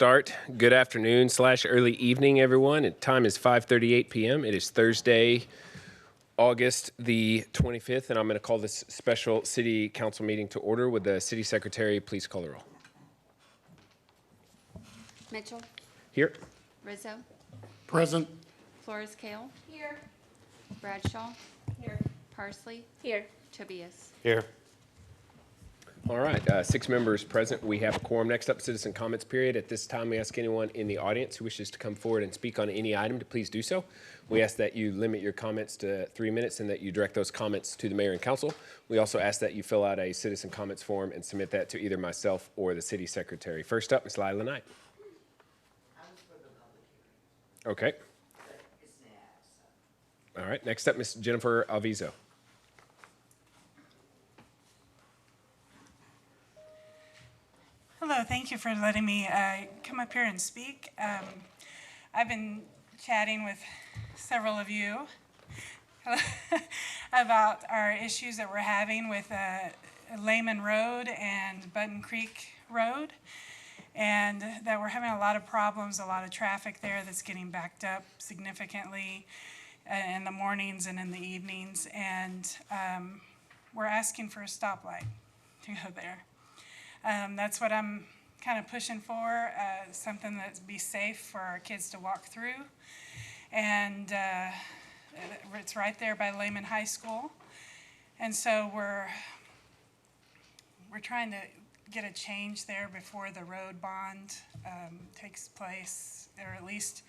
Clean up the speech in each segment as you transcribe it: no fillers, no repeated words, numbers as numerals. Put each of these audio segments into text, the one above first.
start. Good afternoon / early evening, everyone. Time is 5:38 p.m. It is Thursday, August the 25th, and I'm going to call this special city council meeting to order. Would the city secretary please call the roll? Mitchell. Here. Rizzo. Present. Flores Kale. Here. Bradshaw. Here. Parsley. Here. Tobias. Here. All right, 6 members present. We have a quorum. Next up, citizen comments period. At this time, we ask anyone in the audience who wishes to come forward and speak on any item to please do so. We ask that you limit your comments to 3 minutes and that you direct those comments to the mayor and council. We also ask that you fill out a citizen comments form and submit that to either myself or the city secretary. First up, Ms. Lila Knight. Okay. All right, next up, Ms. Jennifer Alviso. Hello, thank you for letting me come up here and speak. I've been chatting with several of you about our issues that we're having with Lehman Road and Button Creek Road, and that we're having a lot of problems, a lot of traffic there that's getting backed up significantly in the mornings and in the evenings, and we're asking for a stoplight to go there. That's what I'm kind of pushing for, something that'd be safe for our kids to walk through. And it's right there by Lehman High School. And so we're trying to get a change there before the road bond takes place, or at least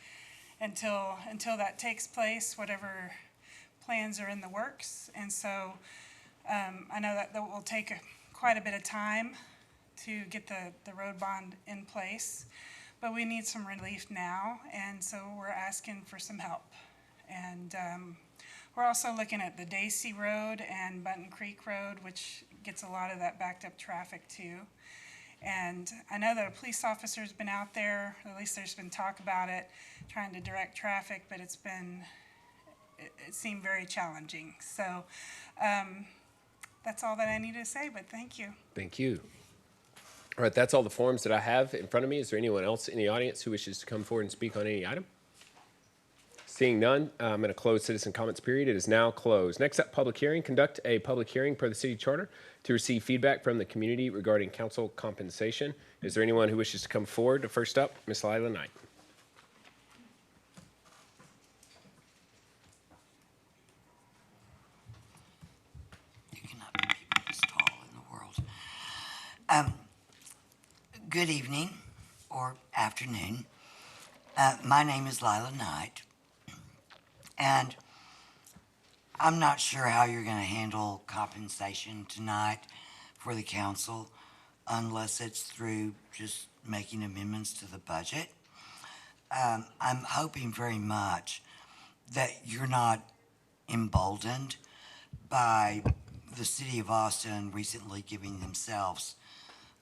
until that takes place, whatever plans are in the works. And so I know that will take quite a bit of time to get the road bond in place, but we need some relief now, and so we're asking for some help. And we're also looking at the Dacey Road and Button Creek Road, which gets a lot of that backed up traffic too. And I know that a police officer's been out there, at least there's been talk about it, trying to direct traffic, but it seemed very challenging. So that's all that I need to say, but thank you. Thank you. All right, that's all the forms that I have in front of me. Is there anyone else in the audience who wishes to come forward and speak on any item? Seeing none, I'm going to close citizen comments period. It is now closed. Next up, public hearing. Conduct a public hearing per the city charter to receive feedback from the community regarding council compensation. Is there anyone who wishes to come forward? First up, Ms. Lila Knight. You cannot be people this tall in the world. Good evening or afternoon. My name is Lila Knight, and I'm not sure how you're going to handle compensation tonight for the council unless it's through just making amendments to the budget. I'm hoping very much that you're not emboldened by the city of Austin recently giving themselves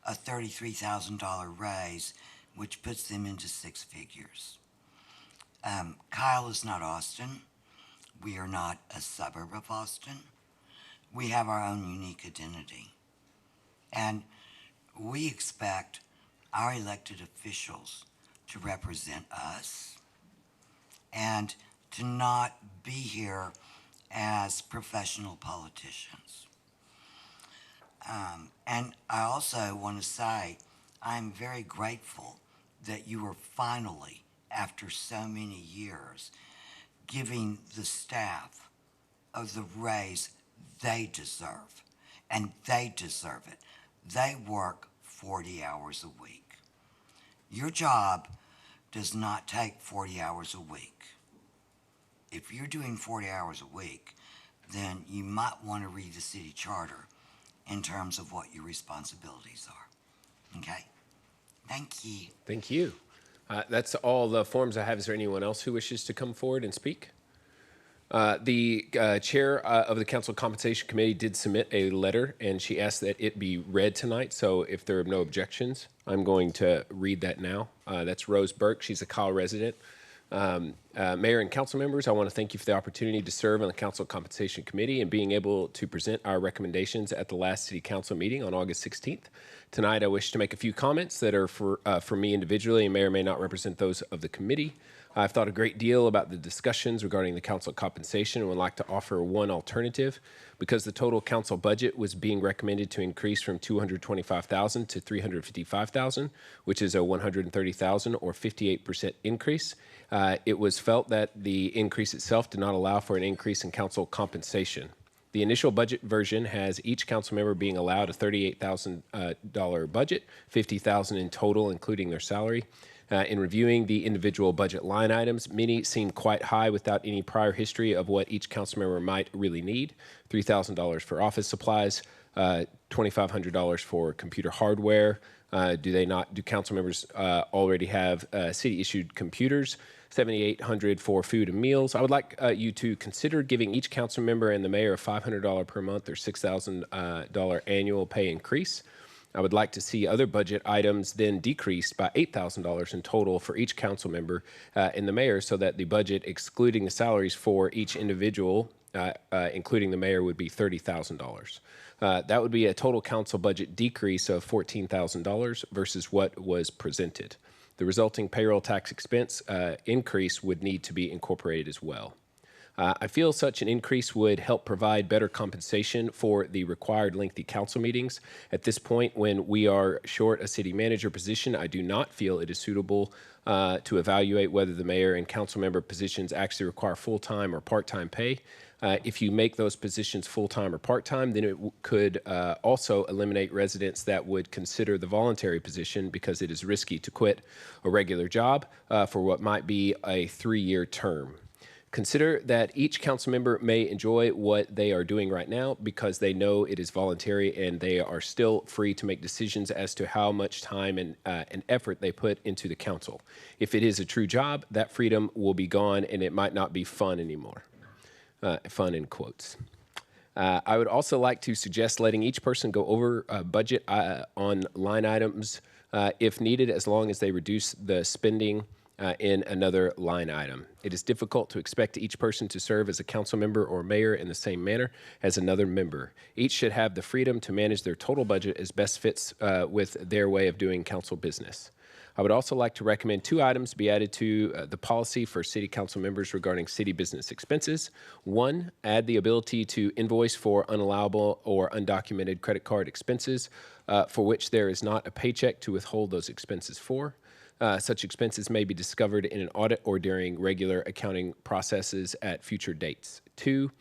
a $33,000 raise, which puts them into 6 figures. Kyle is not Austin. We are not a suburb of Austin. We have our own unique identity. And we expect our elected officials to represent us and to not be here as professional politicians. And I also want to say I'm very grateful that you are finally, after so many years, giving the staff of the raise they deserve. And they deserve it. They work 40 hours a week. Your job does not take 40 hours a week. If you're doing 40 hours a week, then you might want to read the city charter in terms of what your responsibilities are. Okay? Thank you. Thank you. That's all the forms I have. Is there anyone else who wishes to come forward and speak? The chair of the Council Compensation Committee did submit a letter, and she asked that it be read tonight. So if there are no objections, I'm going to read that now. That's Rose Burke. She's a Kyle resident. Mayor and council members, I want to thank you for the opportunity to serve on the Council Compensation Committee and being able to present our recommendations at the last City Council meeting on August 16th. Tonight, I wish to make a few comments that are for me individually and may or may not represent those of the committee. I've thought a great deal about the discussions regarding the council compensation and would like to offer one alternative. Because the total council budget was being recommended to increase from $225,000 to $355,000, which is a $130,000 or 58% increase. It was felt that the increase itself did not allow for an increase in council compensation. The initial budget version has each council member being allowed a $38,000 budget, $50,000 in total, including their salary. In reviewing the individual budget line items, many seem quite high without any prior history of what each council member might really need. $3,000 for office supplies, $2,500 for computer hardware. Do council members already have city-issued computers? $7,800 for food and meals. I would like you to consider giving each council member and the mayor a $500 per month or $6,000 annual pay increase. I would like to see other budget items then decreased by $8,000 in total for each council member and the mayor, so that the budget excluding the salaries for each individual, including the mayor, would be $30,000. That would be a total council budget decrease of $14,000 versus what was presented. The resulting payroll tax expense increase would need to be incorporated as well. I feel such an increase would help provide better compensation for the required lengthy council meetings. At this point, when we are short a city manager position, I do not feel it is suitable to evaluate whether the mayor and council member positions actually require full-time or part-time pay. If you make those positions full-time or part-time, then it could also eliminate residents that would consider the voluntary position because it is risky to quit a regular job for what might be a 3-year term. Consider that each council member may enjoy what they are doing right now because they know it is voluntary and they are still free to make decisions as to how much time and effort they put into the council. If it is a true job, that freedom will be gone and it might not be fun anymore. Fun in quotes. I would also like to suggest letting each person go over budget on line items if needed, as long as they reduce the spending in another line item. It is difficult to expect each person to serve as a council member or mayor in the same manner as another member. Each should have the freedom to manage their total budget as best fits with their way of doing council business. I would also like to recommend 2 items be added to the policy for city council members regarding city business expenses. 1, add the ability to invoice for unallowable or undocumented credit card expenses for which there is not a paycheck to withhold those expenses for. Such expenses may be discovered in an audit or during regular accounting processes at future dates. 2,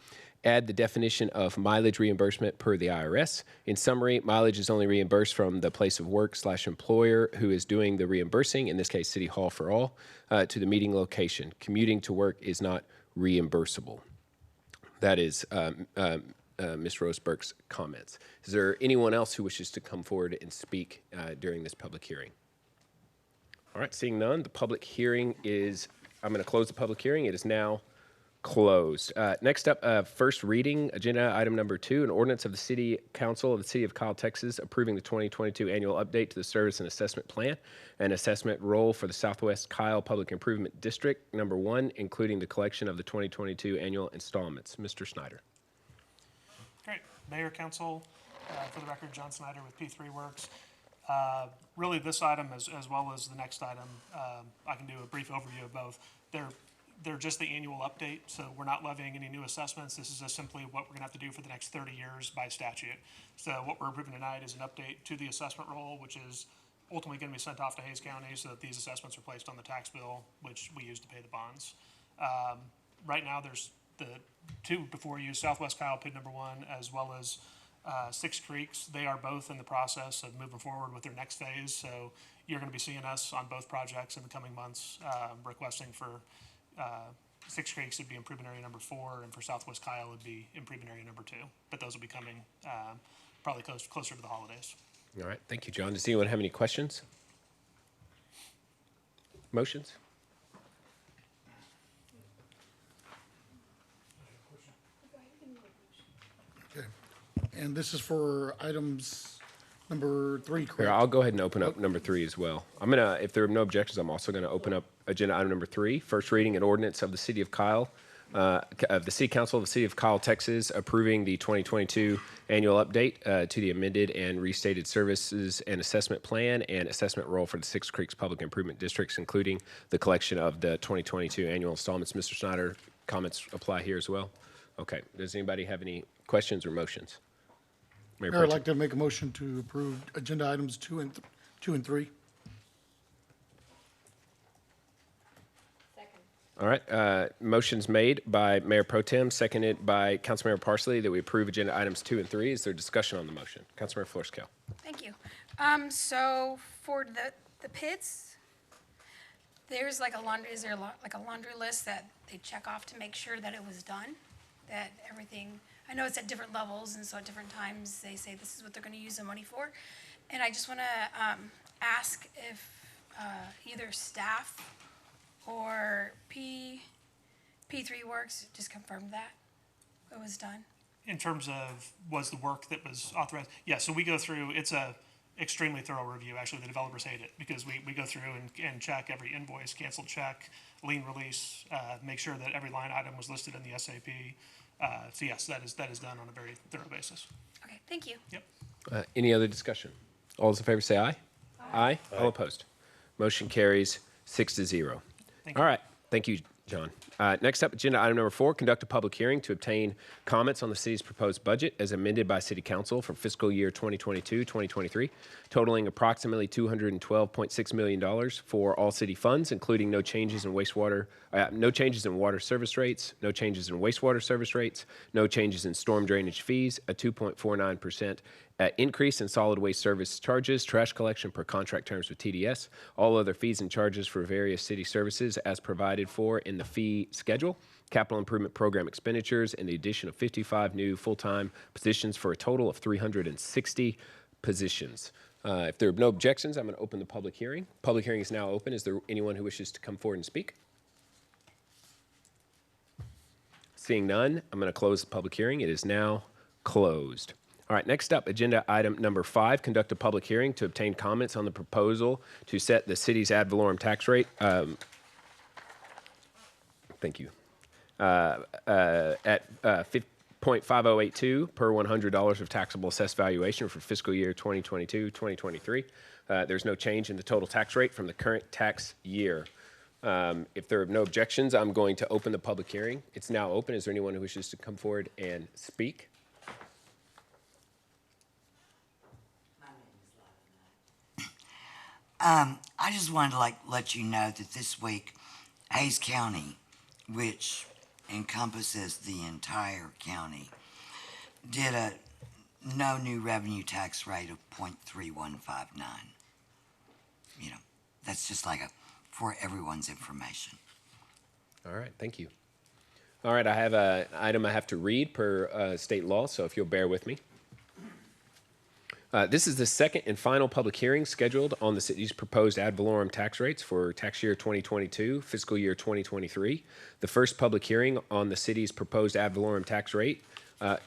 add the definition of mileage reimbursement per the IRS. In summary, mileage is only reimbursed from the place of work / employer who is doing the reimbursing, in this case, City Hall for all, to the meeting location. Commuting to work is not reimbursable. That is Ms. Rose Burke's comments. Is there anyone else who wishes to come forward and speak during this public hearing? All right, seeing none, the public hearing is, I'm going to close the public hearing. It is now closed. Next up, first reading, agenda item number 2, an ordinance of the City Council of the City of Kyle, Texas, approving the 2022 annual update to the Service and Assessment Plan and assessment role for the Southwest Kyle Public Improvement District, number 1, including the collection of the 2022 annual installments. Mr. Snyder. Great. Mayor, Council, for the record, John Snyder with P3 Works. Really, this item, as well as the next item, I can do a brief overview of both. They're just the annual update, so we're not levying any new assessments. This is just simply what we're going to have to do for the next 30 years by statute. So what we're approving tonight is an update to the assessment roll, which is ultimately going to be sent off to Hays County so that these assessments are placed on the tax bill, which we use to pay the bonds. Right now, there's the 2 before you, Southwest Kyle PID number 1, as well as 6 Creeks. They are both in the process of moving forward with their next phase. So you're going to be seeing us on both projects in the coming months, requesting for 6 Creeks would be improvement area number 4, and for Southwest Kyle would be improvement area number 2. But those will be coming probably closer to the holidays. All right, thank you, John. Does anyone have any questions? Motions? Okay. And this is for items Number 3, Here, correct? I'll go ahead and open up number 3 as well. If there are no objections, I'm also gonna open up agenda item number 3, first reading an ordinance of the City of Kyle, of the City Council of the City of Kyle, Texas, approving the 2022 annual update to the amended and restated services and assessment plan and assessment roll for the Six Creeks Public Improvement Districts, including the collection of the 2022 annual installments. Mr. Snyder, comments apply here as well? Okay. Does anybody have any questions or motions? Mayor Mayor, Pro I'd Tem. like to make a motion to approve agenda items 2 and 3. All right, motion's made by Mayor Pro Tem, seconded by Councilmember Parsley, that we approve agenda items 2 and 3. Is there discussion on the motion? Councilmember Florescale. Thank you. So for the pits, there's like a laundry, is there like a laundry list that they check off to make sure that it was done? That everything, I know it's at different levels, and so at different times they say this is what they're gonna use the money for. And I just wanna, ask if, either staff or P3 Works just confirmed that it was done. In terms of, was the work that was authorized? Yeah, so we go through, it's a extremely thorough review. Actually, the developers hate it because we go through and check every invoice, canceled check, lien release, make sure that every line item was listed in the SAP. So yes, that is done on a very thorough basis. Okay, thank you. Yep. Any other discussion? All those in favor say aye. Aye. All opposed. Motion carries 6-0. Thank you. All right, thank you, John. Next up, agenda item number 4, conduct a public hearing to obtain comments on the city's proposed budget as amended by City Council for fiscal year 2022-2023, totaling approximately $212.6 million for all city funds, including no changes in wastewater, no changes in water service rates, no changes in wastewater service rates, no changes in storm drainage fees, a 2.49% increase in solid waste service charges, trash collection per contract terms with TDS, all other fees and charges for various city services as provided for in the fee schedule, capital improvement program expenditures, and the addition of 55 new full-time positions for a total of 360 positions. If there are no objections, I'm going to open the public hearing. Public hearing is now open. Is there anyone who wishes to come forward and speak? Seeing none, I'm going to close the public hearing. It is now closed. All right, next up, agenda item number 5, conduct a public hearing to obtain comments on the proposal to set the city's ad valorem tax rate. Thank you. At 0.5082 per $100 of taxable assessed valuation for fiscal year 2022-2023. There's no change in the total tax rate from the current tax year. If there are no objections, I'm going to open the public hearing. It's now open. Is there anyone who wishes to come forward and speak? I just wanted to let you know that this week, Hayes County, which encompasses the entire county, did a no new revenue tax rate of 0.3159. You know, that's just for everyone's information. All right, thank you. All right, I have an item I have to read per state law, so if you'll bear with me. This is the second and final public hearing scheduled on the city's proposed ad valorem tax rates for tax year 2022, fiscal year 2023. The first public hearing on the city's proposed ad valorem tax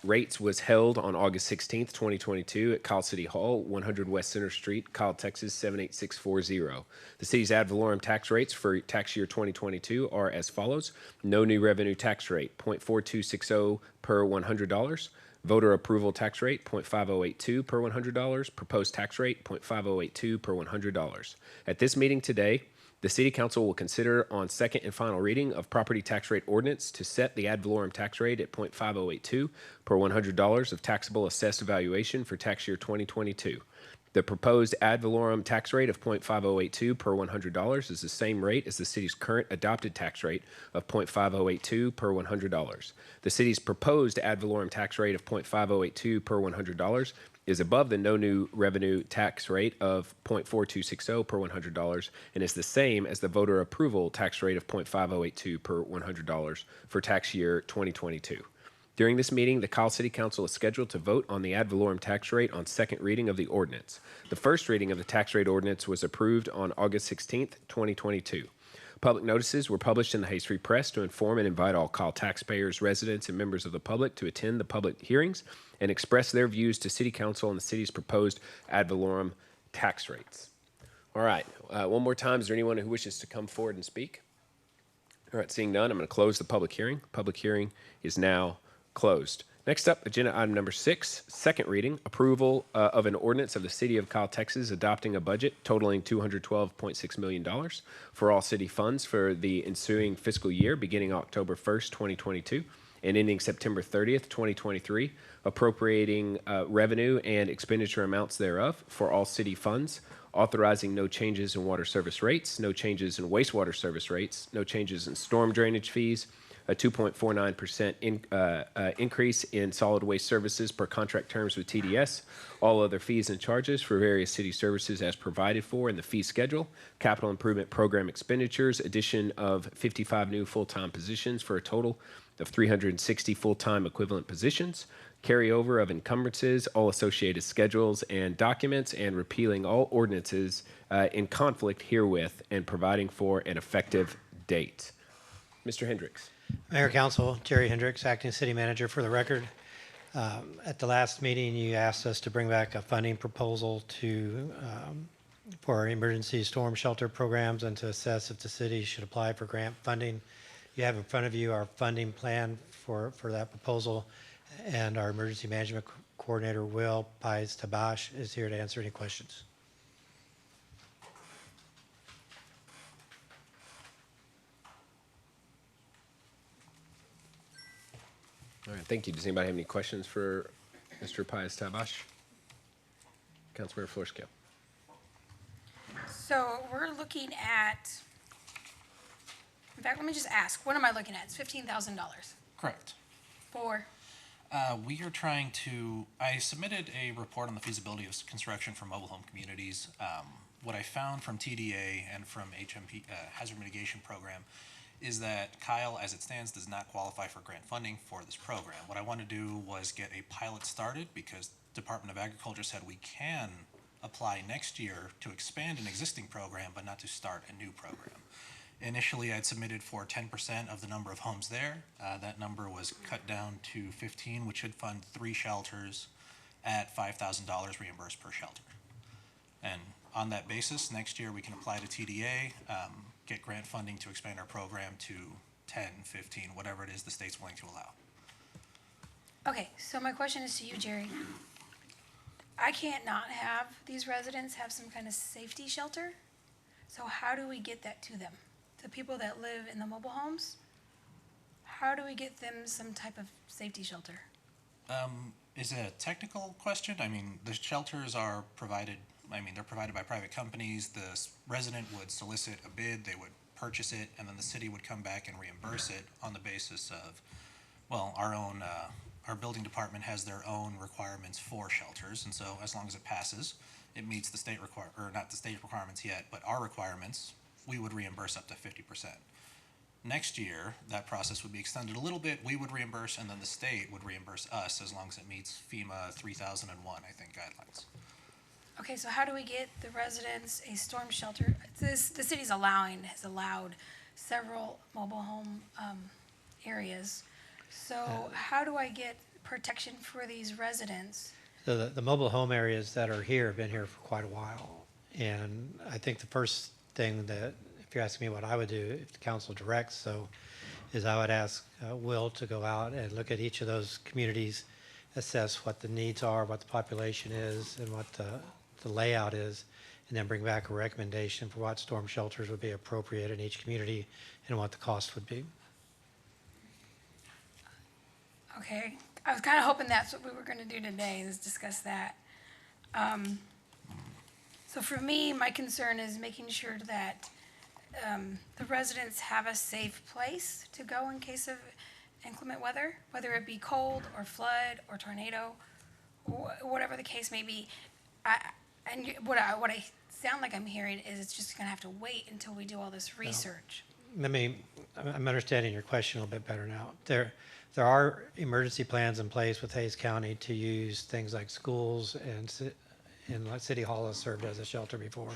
rates was held on August 16th, 2022 at Kyle City Hall, 100 West Center Street, Kyle, Texas, 78640. The city's ad valorem tax rates for tax year 2022 are as follows. No new revenue tax rate, 0.4260 per $100. Voter approval tax rate, 0.5082 per $100. Proposed tax rate, 0.5082 per $100. At this meeting today, the City Council will consider on second and final reading of property tax rate ordinance to set the ad valorem tax rate at 0.5082 per $100 of taxable assessed valuation for tax year 2022. The proposed ad valorem tax rate of 0.5082 per $100 is the same rate as the city's current adopted tax rate of 0.5082 per $100. The city's proposed ad valorem tax rate of 0.5082 per $100 is above the no new revenue tax rate of 0.4260 per $100 and is the same as the voter approval tax rate of 0.5082 per $100 for tax year 2022. During this meeting, the Kyle City Council is scheduled to vote on the ad valorem tax rate on second reading of the ordinance. The first reading of the tax rate ordinance was approved on August 16th, 2022. Public notices were published in the Hayes Free Press to inform and invite all Kyle taxpayers, residents, and members of the public to attend the public hearings and express their views to City Council on the city's proposed ad valorem tax rates. All right, one more time, is there anyone who wishes to come forward and speak? All right, seeing none, I'm going to close the public hearing. Public hearing is now closed. Next up, agenda item number 6, second reading, approval of an ordinance of the City of Kyle, Texas, adopting a budget totaling $212.6 million for all city funds for the ensuing fiscal year beginning October 1st, 2022, and ending September 30th, 2023, appropriating revenue and expenditure amounts thereof for all city funds, authorizing no changes in water service rates, no changes in wastewater service rates, no changes in storm drainage fees, a 2.49% increase in solid waste services per contract terms with TDS, all other fees and charges for various city services as provided for in the fee schedule, capital improvement program expenditures, addition of 55 new full-time positions for a total of 360 full-time equivalent positions, carryover of encumbrances, all associated schedules and documents, and repealing all ordinances in conflict herewith and providing for an effective date. Mr. Hendrix. Mayor, Council, Jerry Hendrix, Acting City Manager. For the record, at the last meeting, you asked us to bring back a funding proposal for our emergency storm shelter programs and to assess if the city should apply for grant funding. You have in front of you our funding plan for that proposal, and our emergency management coordinator, Will Pais-Tabash, is here to answer any questions. All right, thank you. Does anybody have any questions for Mr. Pais-Tabash? Councilmember Florescale. So we're looking at, in fact, let me just ask, what am I looking at? It's $15,000 Correct. for, We are trying to, I submitted a report on the feasibility of construction for mobile home communities. What I found from TDA and from HMP, Hazard Mitigation Program, is that Kyle, as it stands, does not qualify for grant funding for this program. What I want to do was get a pilot started because Department of Agriculture said we can apply next year to expand an existing program, but not to start a new program. Initially, I'd submitted for 10% of the number of homes there. That number was cut down to 15, which should fund 3 shelters at $5,000 reimbursed per shelter. And on that basis, next year we can apply to TDA, get grant funding to expand our program to 10, 15, whatever it is the state's willing to allow. okay, so my question is to you, Jerry. I can't not have these residents have some kind of safety shelter. So how do we get that to them? The people that live in the mobile homes? How do we get them some type of safety shelter? Is it a technical question? I mean, the shelters are provided, they're provided by private companies. The resident would solicit a bid, they would purchase it, and then the city would come back and reimburse it on the basis of, well, our building department has their own requirements for shelters, and so as long as it passes, it meets the state not the state requirements yet, but our requirements, we would reimburse up to 50%. Next year, that process would be extended a little bit. We would reimburse, and then the state would reimburse us as long as it meets FEMA 3001, I think, guidelines. Okay, so how do we get the residents a storm shelter? The city's has allowed several mobile home areas. So how do I get protection for these residents? So the mobile home areas that are here have been here for quite a while. And I think the first thing that, if you're asking me what I would do if the council directs, so is I would ask Will to go out and look at each of those communities, assess what the needs are, what the population is, and what the layout is, and then bring back a recommendation for what storm shelters would be appropriate in each community and what the cost would be. Okay, I was kind of hoping that's what we were going to do today, is discuss that. So for me, my concern is making sure that the residents have a safe place to go in case of inclement weather, whether it be cold or flood or tornado, whatever the case may be. And what I sound like I'm hearing is it's just going to have to wait until we do all this research. I'm understanding your question a little bit better now. There are emergency plans in place with Hays County to use things like schools, and City Hall has served as a shelter before.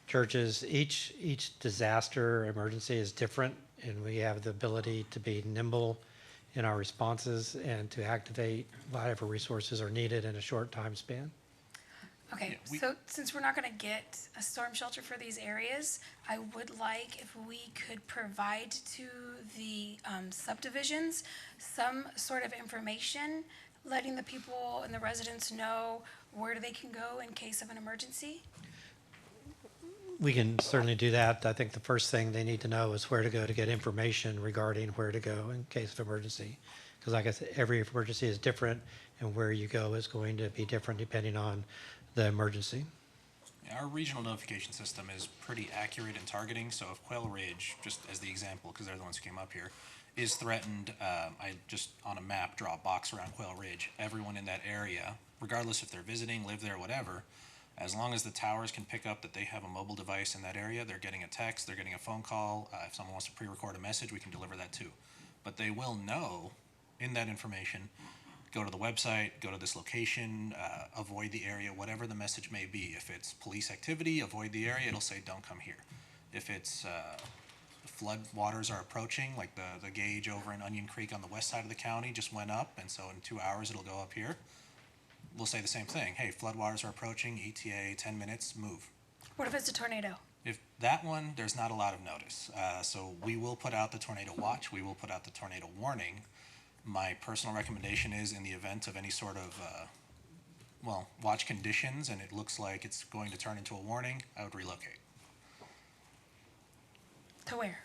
churches. Each disaster emergency is different, and we have the ability to be nimble in our responses and to activate whatever resources are needed in a short time span. Okay, Yeah, so since we're not gonna get a storm shelter for these areas, I would like if we could provide to the subdivisions some sort of information, letting the people and the residents know where they can go in case of an emergency. We can certainly do that. I think the first thing they need to know is where to go to get information regarding where to go in case of emergency. Because like I said, every emergency is different, and where you go is going to be different depending on the emergency. Our regional notification system is pretty accurate in targeting, so if Quail Ridge, just as the example, because they're the ones who came up here, is threatened, I just on a map draw a box around Quail Ridge. Everyone in that area, regardless if they're visiting, live there, whatever, as long as the towers can pick up that they have a mobile device in that area, they're getting a text, they're getting a phone call. If someone wants to pre-record a message, we can deliver that too. But they will know in that information, go to the website, go to this location, avoid the area, whatever the message may be. If it's police activity, avoid the area, it'll say don't come here. If it's flood waters are approaching, like the gauge over in Onion Creek on the west side of the county just went up, and so in 2 hours it'll go up here. We'll say the same thing. Hey, flood waters are approaching, ETA 10 minutes, move. What if it's a tornado? If that one, there's not a lot of notice. So we will put out the tornado watch, we will put out the tornado warning. My personal recommendation is in the event of any sort of, watch conditions and it looks like it's going to turn into a warning, I would relocate. To where?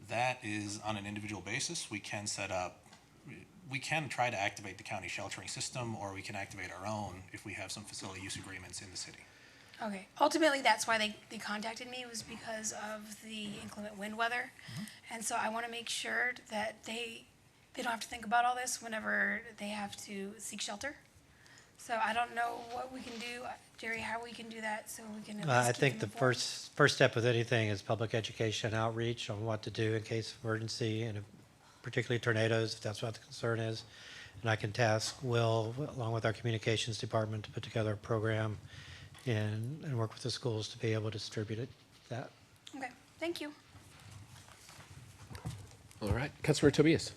That is on an individual basis. We can try to activate the county sheltering system, or we can activate our own if we have some facility use agreements in the city. Okay, ultimately, that's why they contacted me, was because of the inclement wind weather. And so I want to make sure that they don't have to think about all this whenever they have to seek shelter. So I don't know what we can do, Jerry, how we can do that so we can at least I keep think the them informed. first step with anything is public education outreach on what to do in case of emergency, and particularly tornadoes, if that's what the concern is. And I can task Will, along with our communications department, to put together a program and work with the schools to be able to distribute that. Okay, thank you. All right, Councilmember Tobias.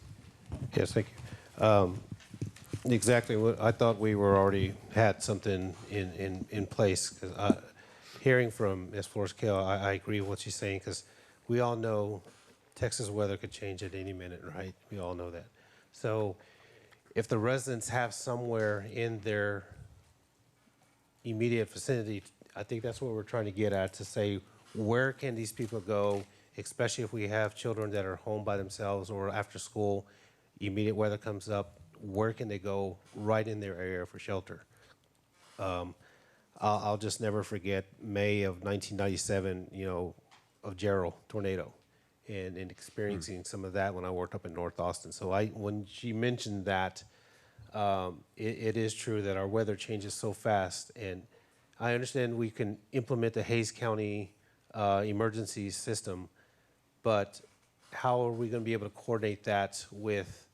Yes, thank you. Exactly what I thought we were already had something in place. 'Cause, hearing from Ms. Flores Kale, I agree with what she's saying, because we all know Texas weather could change at any minute, right? We all know that. So if the residents have somewhere in their immediate vicinity, I think that's what we're trying to get at, to say, where can these people go, especially if we have children that are home by themselves or after school, immediate weather comes up, where can they go right in their area for shelter? I'll just never forget May of 1997, of Gerald tornado, and experiencing some of that when I worked up in North Austin. So when she mentioned that, it is true that our weather changes so fast, and I understand we can implement the Hays County emergency system, but how are we going to be able to coordinate that with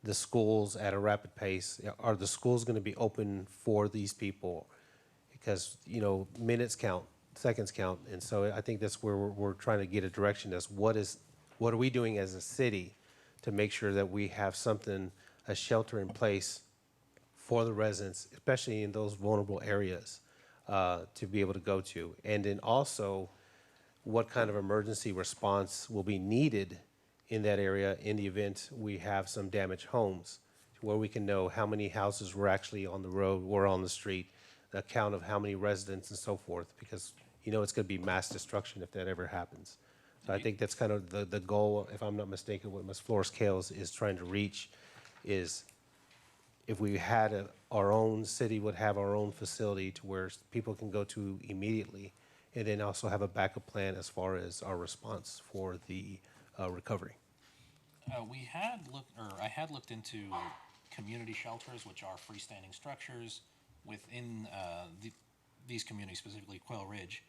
the schools at a rapid pace? Are the schools going to be open for these people? Because, minutes count, seconds count. And so I think that's where we're trying to get a direction as what are we doing as a city to make sure that we have a shelter in place for the residents, especially in those vulnerable areas, to be able to go to. And then also, what kind of emergency response will be needed in that area in the event we have some damaged homes, where we can know how many houses were actually on the road or on the street, the count of how many residents and so forth, because it's going to be mass destruction if that ever happens. So I think that's kind of the goal, if I'm not mistaken, what Ms. Flores Kales is trying to reach is, if we had our own city would have our own facility to where people can go to immediately, and then also have a backup plan as far as our response for the recovery. I had looked into community shelters, which are freestanding structures within these communities, specifically Quail Ridge.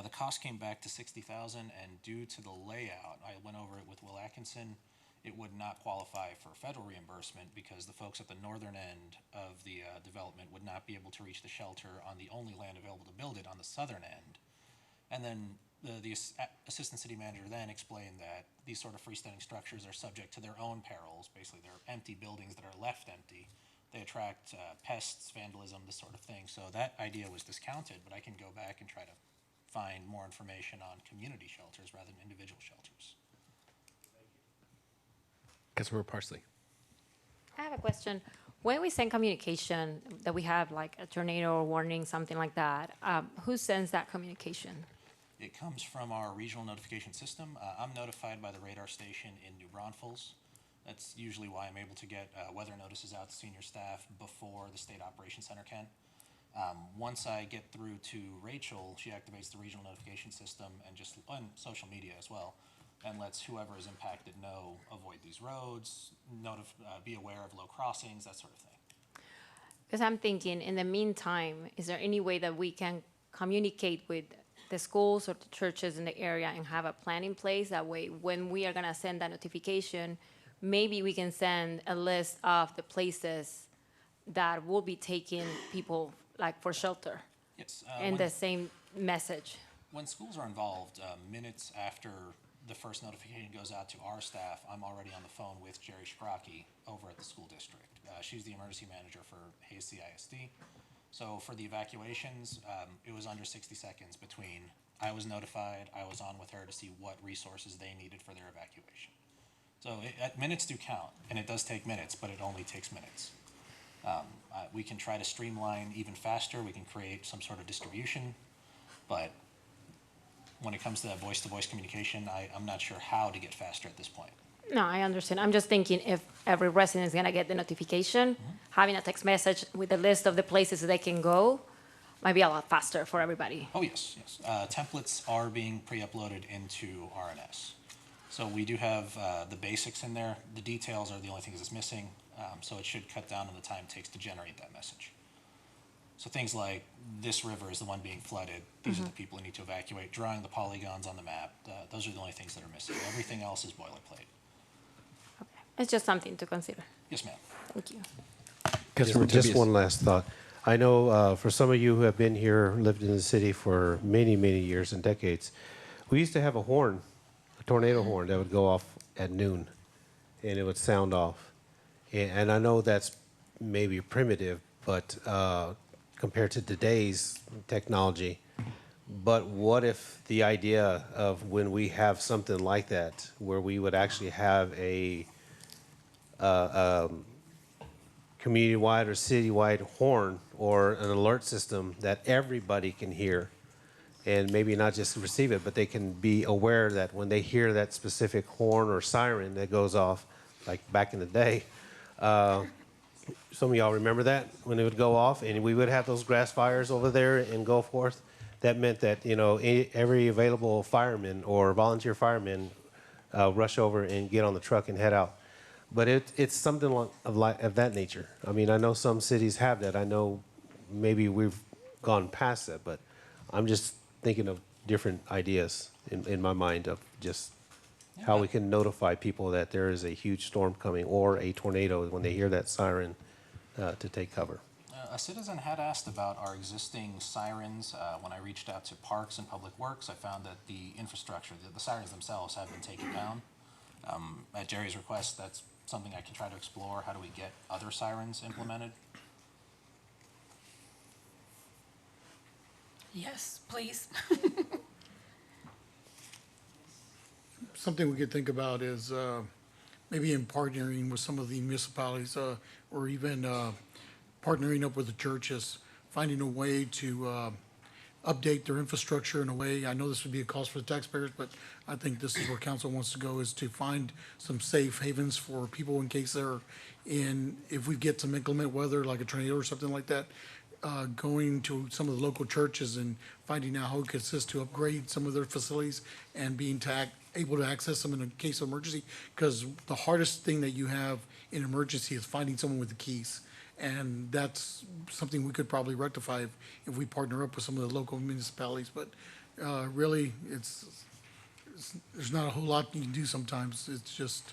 The cost came back to $60,000, and due to the layout, I went over it with Will Atkinson, it would not qualify for federal reimbursement because the folks at the northern end of the development would not be able to reach the shelter on the only land available to build it on the southern end. And then the assistant city manager then explained that these sort of freestanding structures are subject to their own perils. Basically, they're empty buildings that are left empty. They attract pests, vandalism, this sort of thing. So that idea was discounted, but I can go back and try to find more information on community shelters rather than individual shelters. Councilmember Parsley. I have a question. When we send communication that we have like a tornado warning, something like that, who sends that communication? It comes from our regional notification system. I'm notified by the radar station in New Braunfels. That's usually why I'm able to get weather notices out to senior staff before the State Operations Center can. Once I get through to Rachel, she activates the regional notification system and just on social media as well, and lets whoever is impacted know, avoid these roads, be aware of low crossings, that sort of thing. Because I'm thinking, in the meantime, is there any way that we can communicate with the schools or the churches in the area and have a plan in place? That way, when we are gonna send that notification, maybe we can send a list of the places that will be taking people like for shelter Yes. in the same message. When schools are involved, minutes after the first notification goes out to our staff, I'm already on the phone with Jerry Sprocki over at the school district. She's the emergency manager for Hayes CISD. So for the evacuations, it was under 60 seconds between I was notified, I was on with her to see what resources they needed for their evacuation. So minutes do count, and it does take minutes, but it only takes minutes. We can try to streamline even faster. We can create some sort of distribution, but when it comes to that voice-to-voice communication, I'm not sure how to get faster at this point. No, I understand. I'm just thinking if every resident is gonna get the notification, having a text message with a list of the places they can go might be a lot faster for everybody. Oh, yes, yes. Templates are being pre-uploaded into RNS. So we do have the basics in there. The details are the only things that's missing, so it should cut down on the time it takes to generate that message. So things like this river is the one being flooded. These are the people who need to evacuate. Drawing the polygons on the map. Those are the only things that are missing. Everything else is boilerplate. It's just something to consider. Yes, ma'am. Thank you. Councilmember Just Tobias. one last thought. I know for some of you who have been here, lived in the city for many, many years and decades, we used to have a horn, a tornado horn that would go off at noon, and it would sound off. And I know that's maybe primitive, but compared to today's technology, but what if the idea of when we have something like that, where we would actually have a community-wide or city-wide horn or an alert system that everybody can hear, and maybe not just receive it, but they can be aware that when they hear that specific horn or siren that goes off, like back in the day, some of y'all remember that when it would go off, and we would have those grass fires over there and go forth. That meant that every available fireman or volunteer fireman rush over and get on the truck and head out. But it's something of that nature. I mean, I know some cities have that. I know maybe we've gone past that, but I'm just thinking of different ideas in my mind of just how we can notify people that there is a huge storm coming or a tornado when they hear that siren to take cover. A citizen had asked about our existing sirens. When I reached out to Parks and Public Works, I found that the infrastructure, the sirens themselves have been taken down. At Jerry's request, that's something I can try to explore. How do we get other sirens implemented? Yes, please. Something we could think about is maybe in partnering with some of the municipalities or even partnering up with the churches, finding a way to update their infrastructure in a way. I know this would be a cost for the taxpayers, but I think this is where council wants to go, is to find some safe havens for people in case they're if we get some inclement weather, like a tornado or something like that, going to some of the local churches and finding out how it could assist to upgrade some of their facilities and being able to access them in a case of emergency. Because the hardest thing that you have in emergency is finding someone with the keys. And that's something we could probably rectify if we partner up with some of the local municipalities. But really, there's not a whole lot you can do sometimes. It's just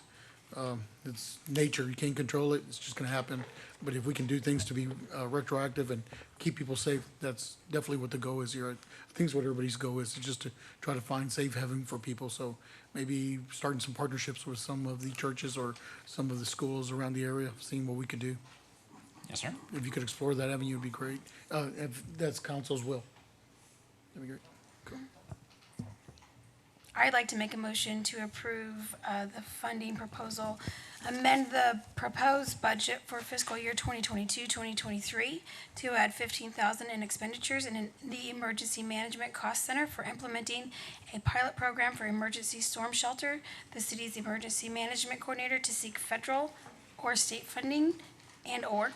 It's nature, you can't control it, it's just gonna happen. But if we can do things to be retroactive and keep people safe, that's definitely what the goal is here. I think it's what everybody's goal is just to try to find safe haven for people. So maybe starting some partnerships with some of the churches or some of the schools around the area, seeing what we could do. Yes, sir. If you could explore that avenue, it'd be great. If that's council's will. That'd be great. Cool. I'd like to make a motion to approve the funding proposal, amend the proposed budget for fiscal year 2022-2023 to add 15,000 in expenditures in the Emergency Management Cost Center for implementing a pilot program for emergency storm shelter, the city's emergency management coordinator to seek federal or state funding and/or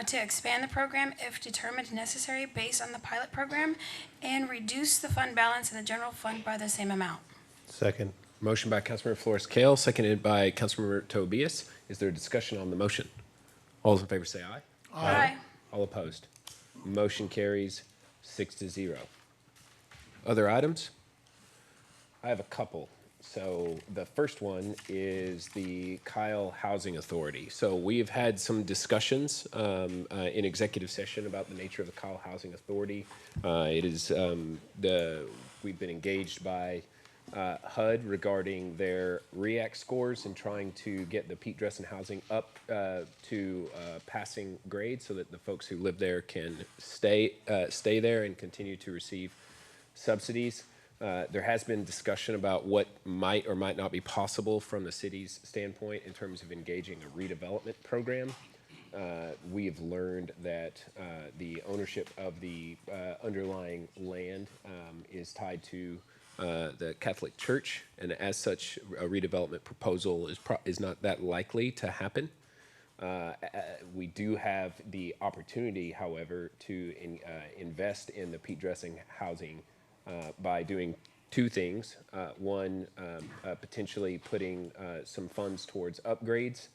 to expand the program if determined necessary based on the pilot program, and reduce the fund balance in the general fund by the same amount. Second. Motion by Councilmember Flores Kale, seconded by Councilmember Tobias. Is there a discussion on the motion? All those in favor say aye. Aye. All opposed? Motion carries 6-0. Other items? I have a couple. So the first one is the Kyle Housing Authority. So we've had some discussions in executive session about the nature of the Kyle Housing Authority. It is we've been engaged by HUD regarding their REACT scores and trying to get the Pete Dressen housing up to passing grade so that the folks who live there can stay there and continue to receive subsidies. There has been discussion about what might or might not be possible from the city's standpoint in terms of engaging a redevelopment program. We have learned that the ownership of the underlying land is tied to the Catholic Church, and as such, a redevelopment proposal is not that likely to happen. We do have the opportunity, however, to invest in the Pete Dressen housing by doing two things. One, potentially putting some funds towards upgrades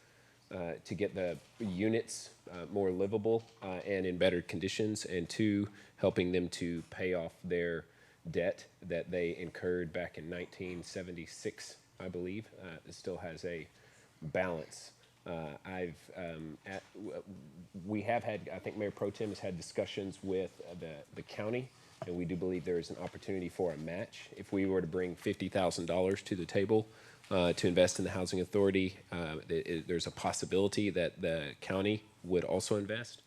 to get the units more livable and in better conditions, and two, helping them to pay off their debt that they incurred back in 1976, I believe. It still has a balance. We have had, I think Mayor Pro Tem has had discussions with the county, and we do believe there is an opportunity for a match. If we were to bring $50,000 to the table to invest in the Housing Authority, there's a possibility that the county would also invest.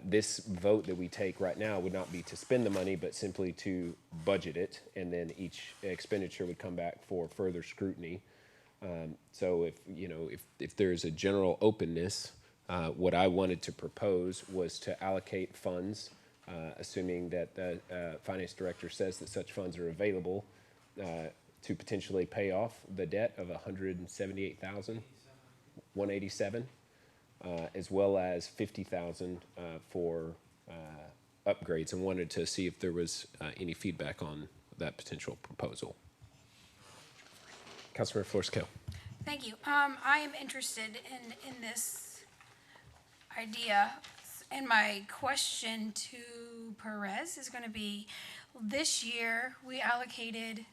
This vote that we take right now would not be to spend the money, but simply to budget it, and then each expenditure would come back for further scrutiny. So if there's a general openness, what I wanted to propose was to allocate funds, assuming that the finance director says that such funds are available, to potentially pay off the debt of $178,187. As well as $50,000 for upgrades, and wanted to see if there was any feedback on that potential proposal. Councilmember Flores Kale. Thank you. I am interested in this idea, and my question to Perez is going to be, this year we allocated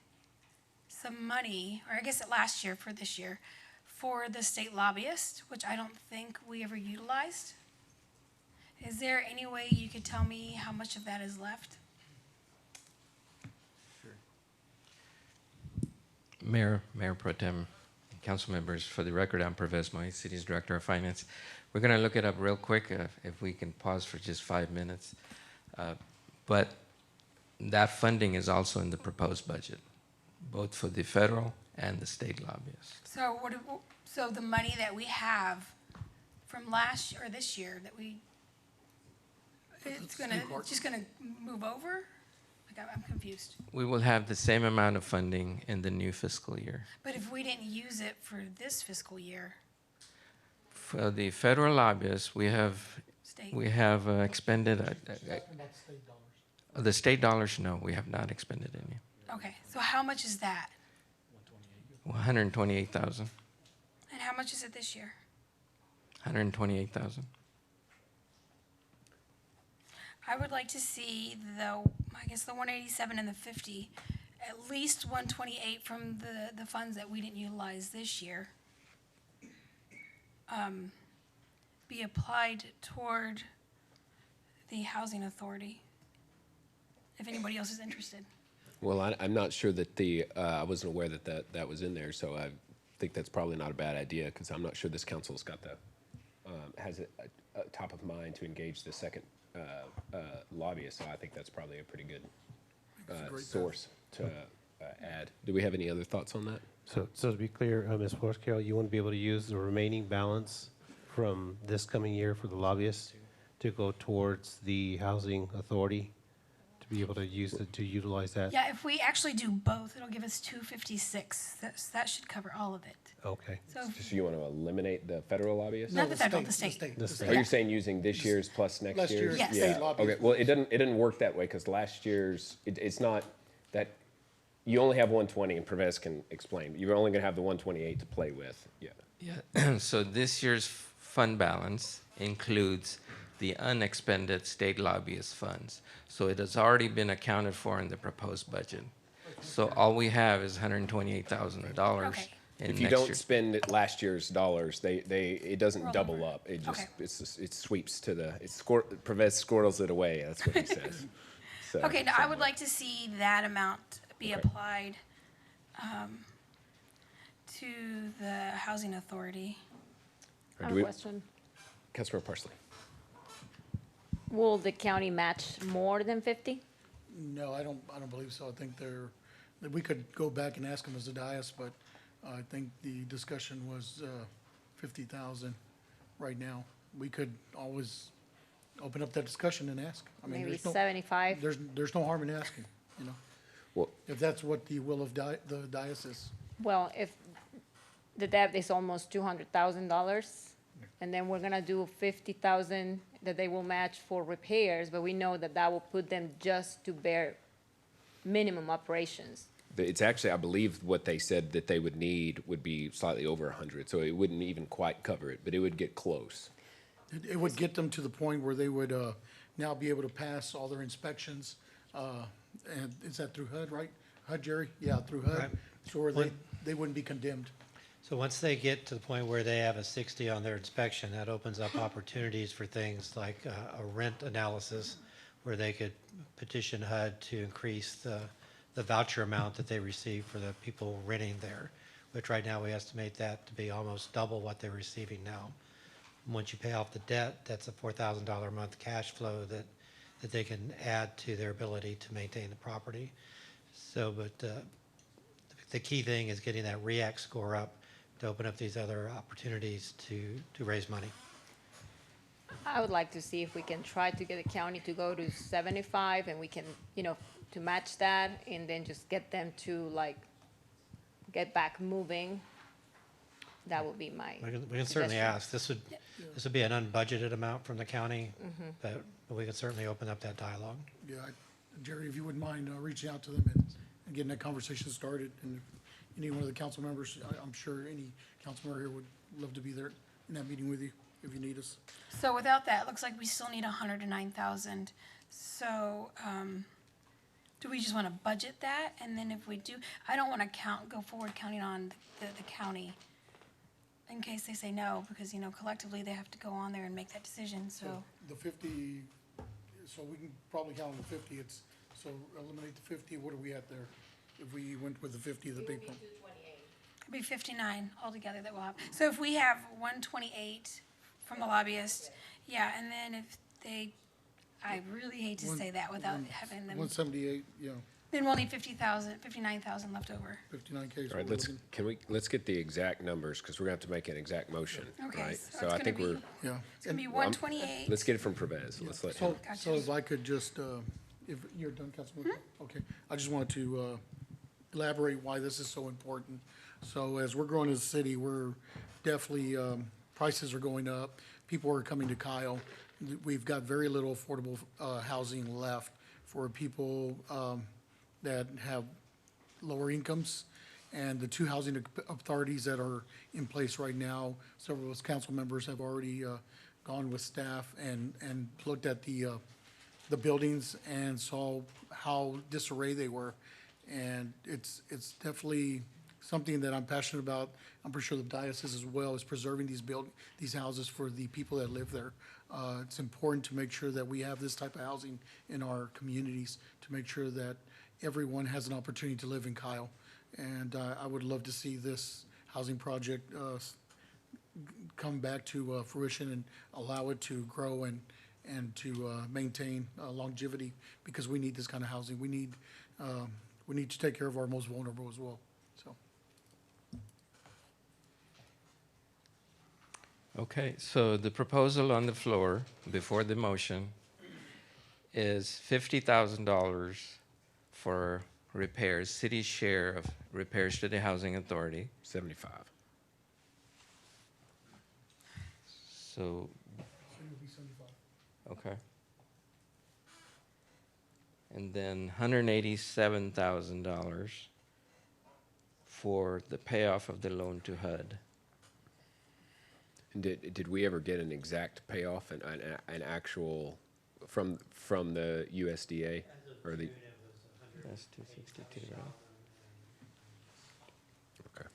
some money, or I guess last year for this year, for the state lobbyist, which I don't think we ever utilized. Is there any way you could tell me how much of that is left? Mayor Pro Tem, council members, for the record, I'm Pervez Moy, City's Director of Finance. We're going to look it up real quick, if we can pause for just 5 minutes. But that funding is also in the proposed budget, both for the federal and the state lobbyists. So the money that we have from last or this year that it's just gonna move over? Like, I'm confused. We will have the same amount of funding in the new fiscal year. But if we didn't use it for this fiscal year, For the federal lobbyists, we have state, expended, the state dollars, no, we have not expended any. okay, so how much is that? 128,000. And how much is it this year? 128,000. I would like to see the 187 and the 50, at least 128 from the funds that we didn't utilize this year. be applied toward the housing authority, if anybody else is interested. Well, I'm not sure that I wasn't aware that was in there, so I think that's probably not a bad idea, because I'm not sure this council's got has it top of mind to engage the second lobbyist, so I think that's probably a pretty good source to add. Do we have any other thoughts on that? So to be clear, Ms. Flores Carroll, you want to be able to use the remaining balance from this coming year for the lobbyists to go towards the housing authority, to be able to use it, to utilize that? Yeah, if we actually do both, it'll give us 256. That should cover all of it. Okay. So, So you want to eliminate the federal lobbyist? not the federal, the state. The state. Are you saying using this year's plus next Last year's? year's Yes. state Yeah, lobbyist. okay, well, it didn't work that way, because last year's, it's not that, you only have 120, and Pervez can explain. You're only gonna have the 128 to play with, yeah. Yeah, so this year's fund balance includes the unexpended state lobbyist funds. So it has already been accounted for in the proposed budget. So all we have is $128,000 Okay. in If you next don't year's. spend last year's dollars, it doesn't Roll double over. up. It just, Okay. it sweeps to Pervez squirrels it away, that's what he says. So, Okay, now I would somewhat. like to see that amount be Okay. applied to the housing authority. I Do have we- a question. Councilmember Parsley. Will the county match more than 50? No, I don't believe so. I think that we could go back and ask them as a dais, but I think the discussion was 50,000 right now. We could always open up that discussion and ask. I mean, Maybe there's no, 75? there's no harm in asking, you know, Well, if that's what the will of the dais is. Well, if the debt is almost $200,000, and then we're gonna do 50,000 that they will match for repairs, but we know that that will put them just to bear minimum operations. it's actually, I believe what they said that they would need would be slightly over 100, so it wouldn't even quite cover it, but it would get close. It would get them to the point where they would now be able to pass all their inspections. And is that through HUD, right? HUD, Jerry? Yeah, through HUD. Right. So where they wouldn't be condemned. So once they get to the point where they have a 60 on their inspection, that opens up opportunities for things like a rent analysis, where they could petition HUD to increase the voucher amount that they receive for the people renting there, which right now we estimate that to be almost double what they're receiving now. Once you pay off the debt, that's a $4,000 a month cash flow that they can add to their ability to maintain the property. So, but the key thing is getting that REACT score up to open up these other opportunities to raise money. I would like to see if we can try to get the county to go to 75, and we can, to match that, and then just get them to get back moving. That would be my We can certainly suggestion. ask. This would be an unbudgeted amount from the county, but we could certainly open up that dialogue. Yeah, Jerry, if you wouldn't mind reaching out to them and getting that conversation started. And if any one of the council members, I'm sure any council member here would love to be there in that meeting with you if you need us. So without that, it looks like we still need 109,000. So, do we just want to budget that? And then if we do, I don't want to go forward counting on the county in case they say no, because, collectively they have to go on there and make that decision, so. The 50, so we can probably count on the 50, so eliminate the 50, what are we at there? If we went with the 50, the big one? It'd be 59 altogether that we'll have. So if we have 128 from the lobbyist, yeah, and then if they, I really hate to say that without having them, 178, yeah, then we'll need 59,000 left over. 59K. All right, let's get the exact numbers, because we're gonna have to make an exact motion, Okay, right? so So it's I gonna think we're, be, Yeah. it's gonna be Well, I'm- 128. let's get it from Pervez, let's let him. So if I could just, if you're done, Councilman? Okay, I just wanted to elaborate why this is so important. So as we're growing as a city, we're definitely, prices are going up. People are coming to Kyle. We've got very little affordable housing left for people that have lower incomes. And the two housing authorities that are in place right now, several of us council members have already gone with staff and looked at the buildings and saw how disarray they were. And it's definitely something that I'm passionate about, I'm pretty sure the diocese as well, is preserving these houses for the people that live there. It's important to make sure that we have this type of housing in our communities, to make sure that everyone has an opportunity to live in Kyle. And I would love to see this housing project come back to fruition and allow it to grow and to maintain longevity, because we need this kind of housing. We need to take care of our most vulnerable as well, so. Okay, so the proposal on the floor before the motion is $50,000 for repairs, city's share of repairs to the housing authority. 75. So, okay. And then $187,000 for the payoff of the loan to HUD. And did we ever get an exact payoff, an actual, from the USDA? Or the, That's 262, right? okay.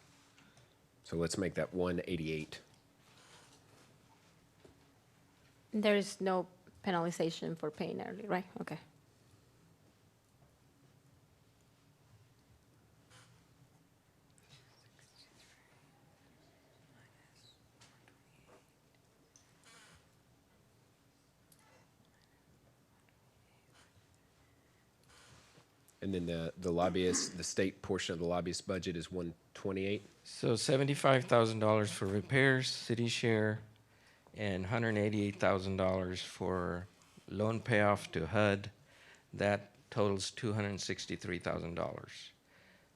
So let's make that 188. There is no penalization for paying early, right? Okay. And then the lobbyist, the state portion of the lobbyist budget is 128. So $75,000 for repairs, city share, and $188,000 for loan payoff to HUD. That totals $263,000.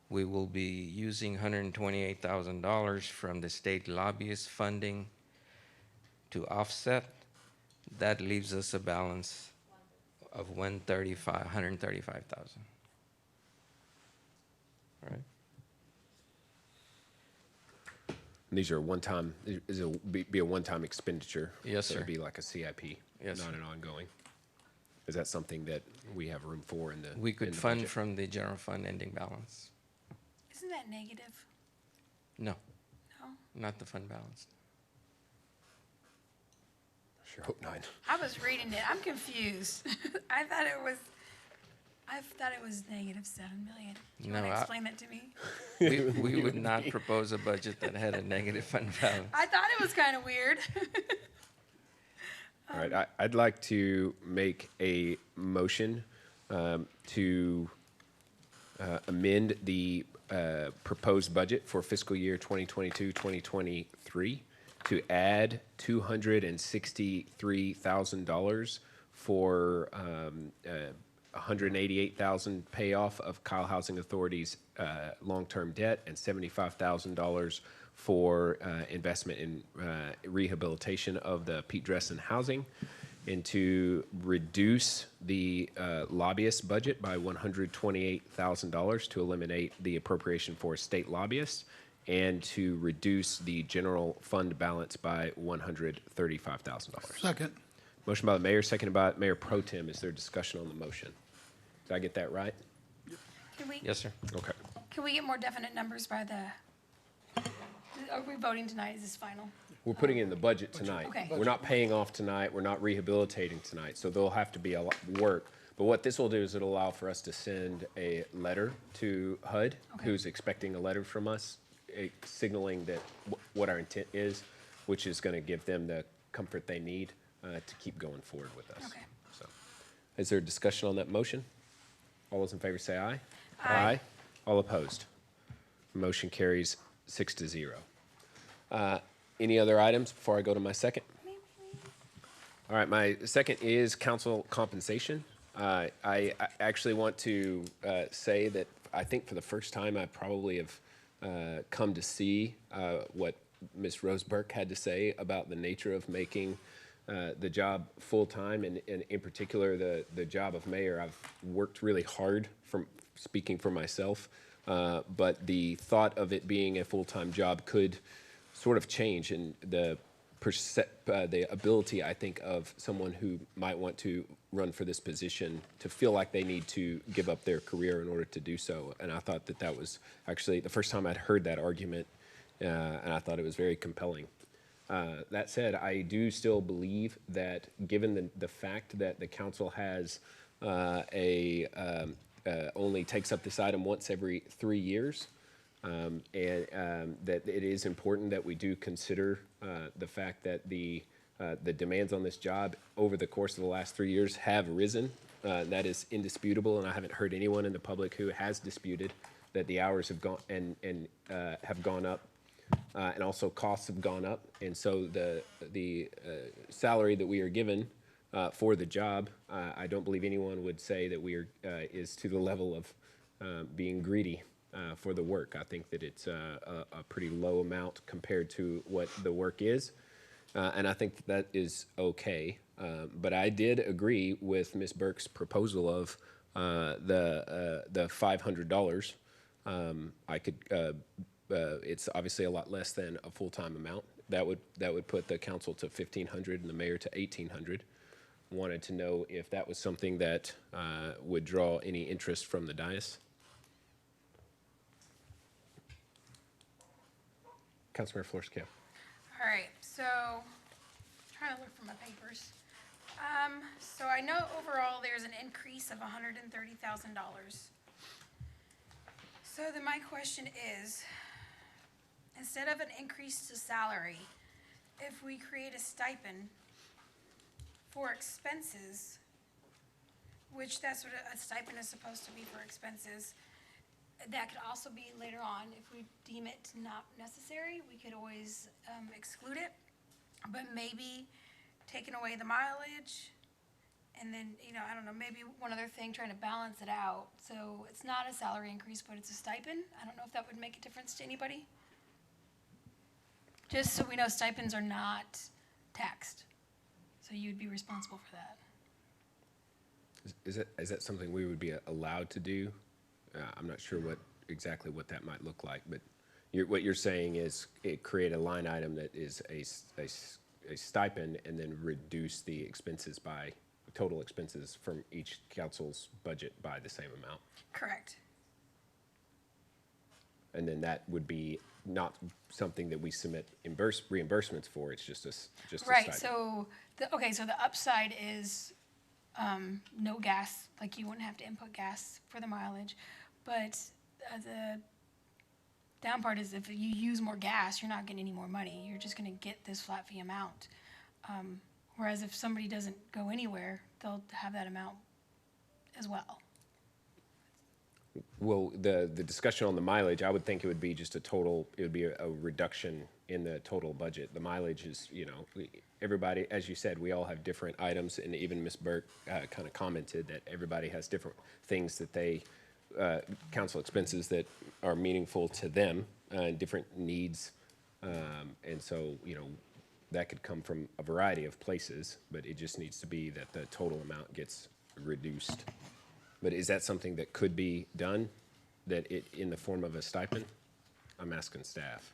We will be using $128,000 from the state lobbyist funding to offset. That leaves us a balance of $135,000. All right. And these are one-time, it'll be a one-time expenditure. Yes, So sir. it'd be like a CIP, Yes, not sir. an ongoing. Is that something that we have room for in the? We in could the fund budget? from the general fund ending balance. Isn't that negative? No, No? not the fund balance. Sure hope not. I was reading it. I'm confused. I thought it was negative 7 million. Do you No, want to I- explain that to me? We would not propose a budget that had a negative fund balance. I thought it was kind of weird. All right, I'd like to make a motion to amend the proposed budget for fiscal year 2022-2023 to add $263,000 for $188,000 payoff of Kyle Housing Authority's long-term debt and $75,000 for investment in rehabilitation of the Pete Dressen housing, and to reduce the lobbyist budget by $128,000 to eliminate the appropriation for state lobbyists, and to reduce the general fund balance by $135,000. Second. Motion by the mayor, seconded by Mayor Pro Tem. Is there discussion on the motion? Did I get that right? Yes, sir. Okay. Can we get more definite numbers by the, are we voting tonight? Is this final? We're putting in the budget tonight. Okay. We're not paying off tonight, we're not rehabilitating tonight, so there'll have to be a lot of work. But what this will do is it'll allow for us to send a letter to HUD, Okay. who's expecting a letter from us, signaling that what our intent is, which is gonna give them the comfort they need to keep going forward with us. Okay. So, is there discussion on that motion? All those in favor say aye. Aye. All opposed? Motion carries 6-0. Any other items before I go to my second? All right, my second is council compensation. I actually want to say that I think for the first time, I probably have come to see what Ms. Rose Burke had to say about the nature of making the job full-time, and in particular, the job of mayor. I've worked really hard, from speaking for myself, but the thought of it being a full-time job could sort of change, and the the ability, I think, of someone who might want to run for this position to feel like they need to give up their career in order to do so. And I thought that that was actually the first time I'd heard that argument, and I thought it was very compelling. That said, I do still believe that given the fact that the council has only takes up this item once every 3 years, that it is important that we do consider the fact that the demands on this job over the course of the last 3 years have risen. That is indisputable, and I haven't heard anyone in the public who has disputed that the hours have gone and have gone up, and also costs have gone up. And so the salary that we are given for the job, I don't believe anyone would say that we are is to the level of being greedy for the work. I think that it's a pretty low amount compared to what the work is, and I think that is okay. But I did agree with Ms. Burke's proposal of the $500. I could. It's obviously a lot less than a full-time amount. That would put the council to $1,500 and the mayor to $1,800. Wanted to know if that was something that would draw any interest from the dais. Councilmember Flores-Cale. All right, so, trying to look for my papers. So I know overall there's an increase of $130,000. So then my question is, instead of an increase to salary, if we create a stipend for expenses, which that's what a stipend is supposed to be, for expenses, that could also be later on, if we deem it not necessary, we could always exclude it. But maybe taking away the mileage, and then, I don't know, maybe one other thing, trying to balance it out. So it's not a salary increase, but it's a stipend. I don't know if that would make a difference to anybody. Just so we know stipends are not taxed. So you'd be responsible for that. Is that something we would be allowed to do? I'm not sure exactly what that might look like, but what you're saying is create a line item that is a stipend and then reduce the expenses by total expenses from each council's budget by the same amount. Correct. And then that would be not something that we submit reimbursements for. It's just a Right, stipend. so, so the upside is no gas, like you wouldn't have to input gas for the mileage. But the down part is if you use more gas, you're not getting any more money. You're just going to get this flat fee amount. Whereas if somebody doesn't go anywhere, they'll have that amount as well. Well, the discussion on the mileage, I would think it would be just it would be a reduction in the total budget. The mileage is, everybody, as you said, we all have different items, and even Ms. Burke kind of commented that everybody has different things that they, council expenses that are meaningful to them, different needs. And so, that could come from a variety of places, but it just needs to be that the total amount gets reduced. But is that something that could be done, that it in the form of a stipend? I'm asking staff.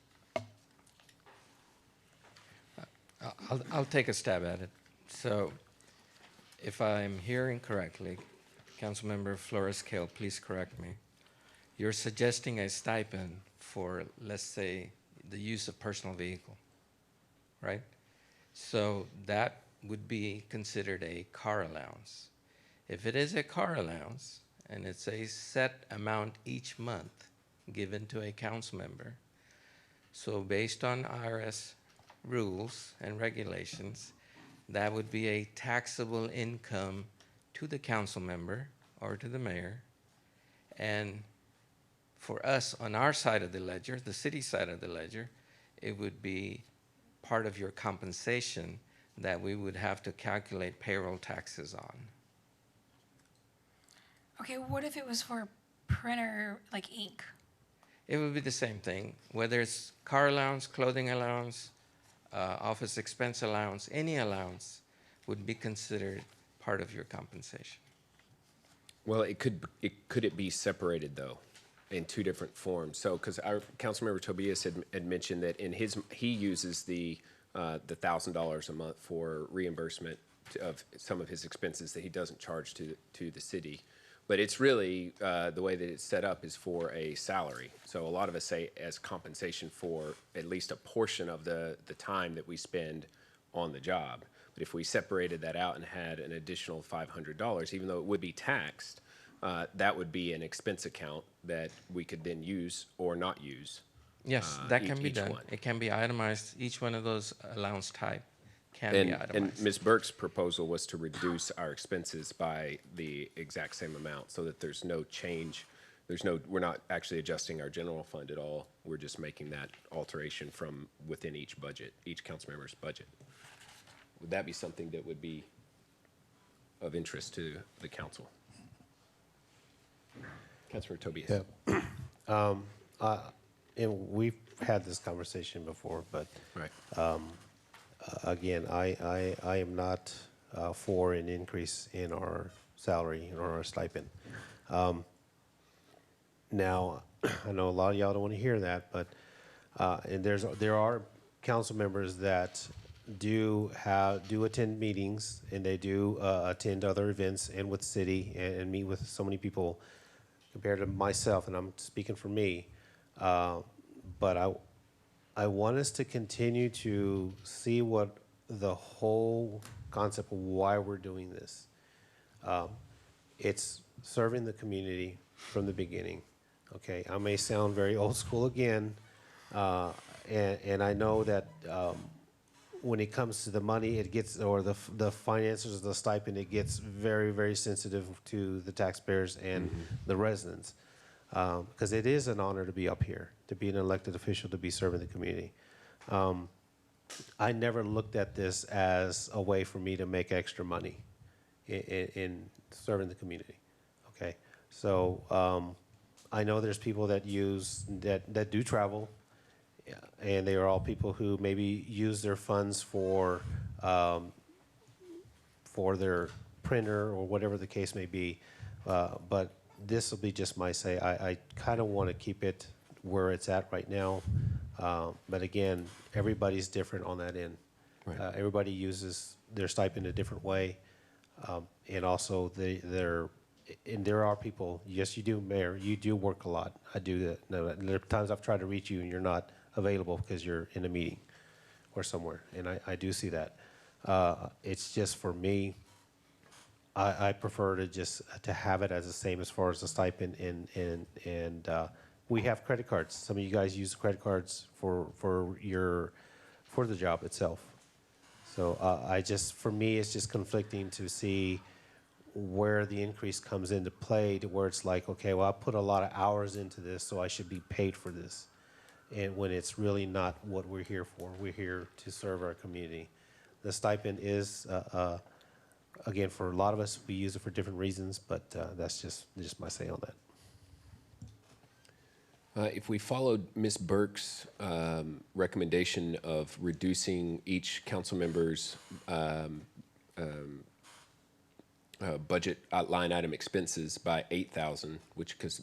I'll take a stab at it. So if I'm hearing correctly, Councilmember Flores-Cale, please correct me. You're suggesting a stipend for, let's say, the use of personal vehicle, right? So that would be considered a car allowance. If it is a car allowance and it's a set amount each month given to a council member, so based on IRS rules and regulations, that would be a taxable income to the council member or to the mayor. And for us on our side of the ledger, the city side of the ledger, it would be part of your compensation that we would have to calculate payroll taxes on. Okay, what if it was for printer, like ink? It would be the same thing, whether it's car allowance, clothing allowance, office expense allowance, any allowance would be considered part of your compensation. Well, could it be separated though, in two different forms? So, because our Councilmember Tobias had mentioned that he uses the the $1,000 a month for reimbursement of some of his expenses that he doesn't charge to the city. But it's really, the way that it's set up is for a salary. So a lot of us say as compensation for at least a portion of the time that we spend on the job. But if we separated that out and had an additional $500, even though it would be taxed, that would be an expense account that we could then use or not use. Yes, that can be each done. one. It can be itemized. Each one of those allowance type can be And itemized. Ms. Burke's proposal was to reduce our expenses by the exact same amount so that there's no change. We're not actually adjusting our general fund at all. We're just making that alteration from within each budget, each council member's budget. Would that be something that would be of interest to the council? Councilor Tobias. Yeah. And we've had this conversation before, but Right. again, I am not for an increase in our salary or our stipend. Now, I know a lot of y'all don't want to hear that, but and there are council members that do attend meetings, and they do attend other events and with city and meet with so many people compared to myself, and I'm speaking for me. But I want us to continue to see what the whole concept of why we're doing this. It's serving the community from the beginning. Okay, I may sound very old school again, and I know that when it comes to the money, it gets, or the finances of the stipend, it gets very, very sensitive to the taxpayers and the residents. Because it is an honor to be up here, to be an elected official, to be serving the community. I never looked at this as a way for me to make extra money in serving the community. Okay, so I know there's people that do travel, and they are all people who maybe use their funds for their printer or whatever the case may be, but this will be just my say. I kind of want to keep it where it's at right now. But again, everybody's different on that end. Right. Everybody uses their stipend a different way. And also there are people, yes, you do, Mayor, you do work a lot. I do that. No, there are times I've tried to reach you and you're not available because you're in a meeting or somewhere. And I do see that. It's just for me, I prefer to have it as the same as far as the stipend, and we have credit cards. Some of you guys use credit cards for the job itself. So for me, it's just conflicting to see where the increase comes into play, to where it's like, okay, well, I put a lot of hours into this, so I should be paid for this. And when it's really not what we're here for. We're here to serve our community. The stipend is, again, for a lot of us, we use it for different reasons, but that's just my say on that. If we followed Ms. Burke's recommendation of reducing each council member's budget line item expenses by $8,000,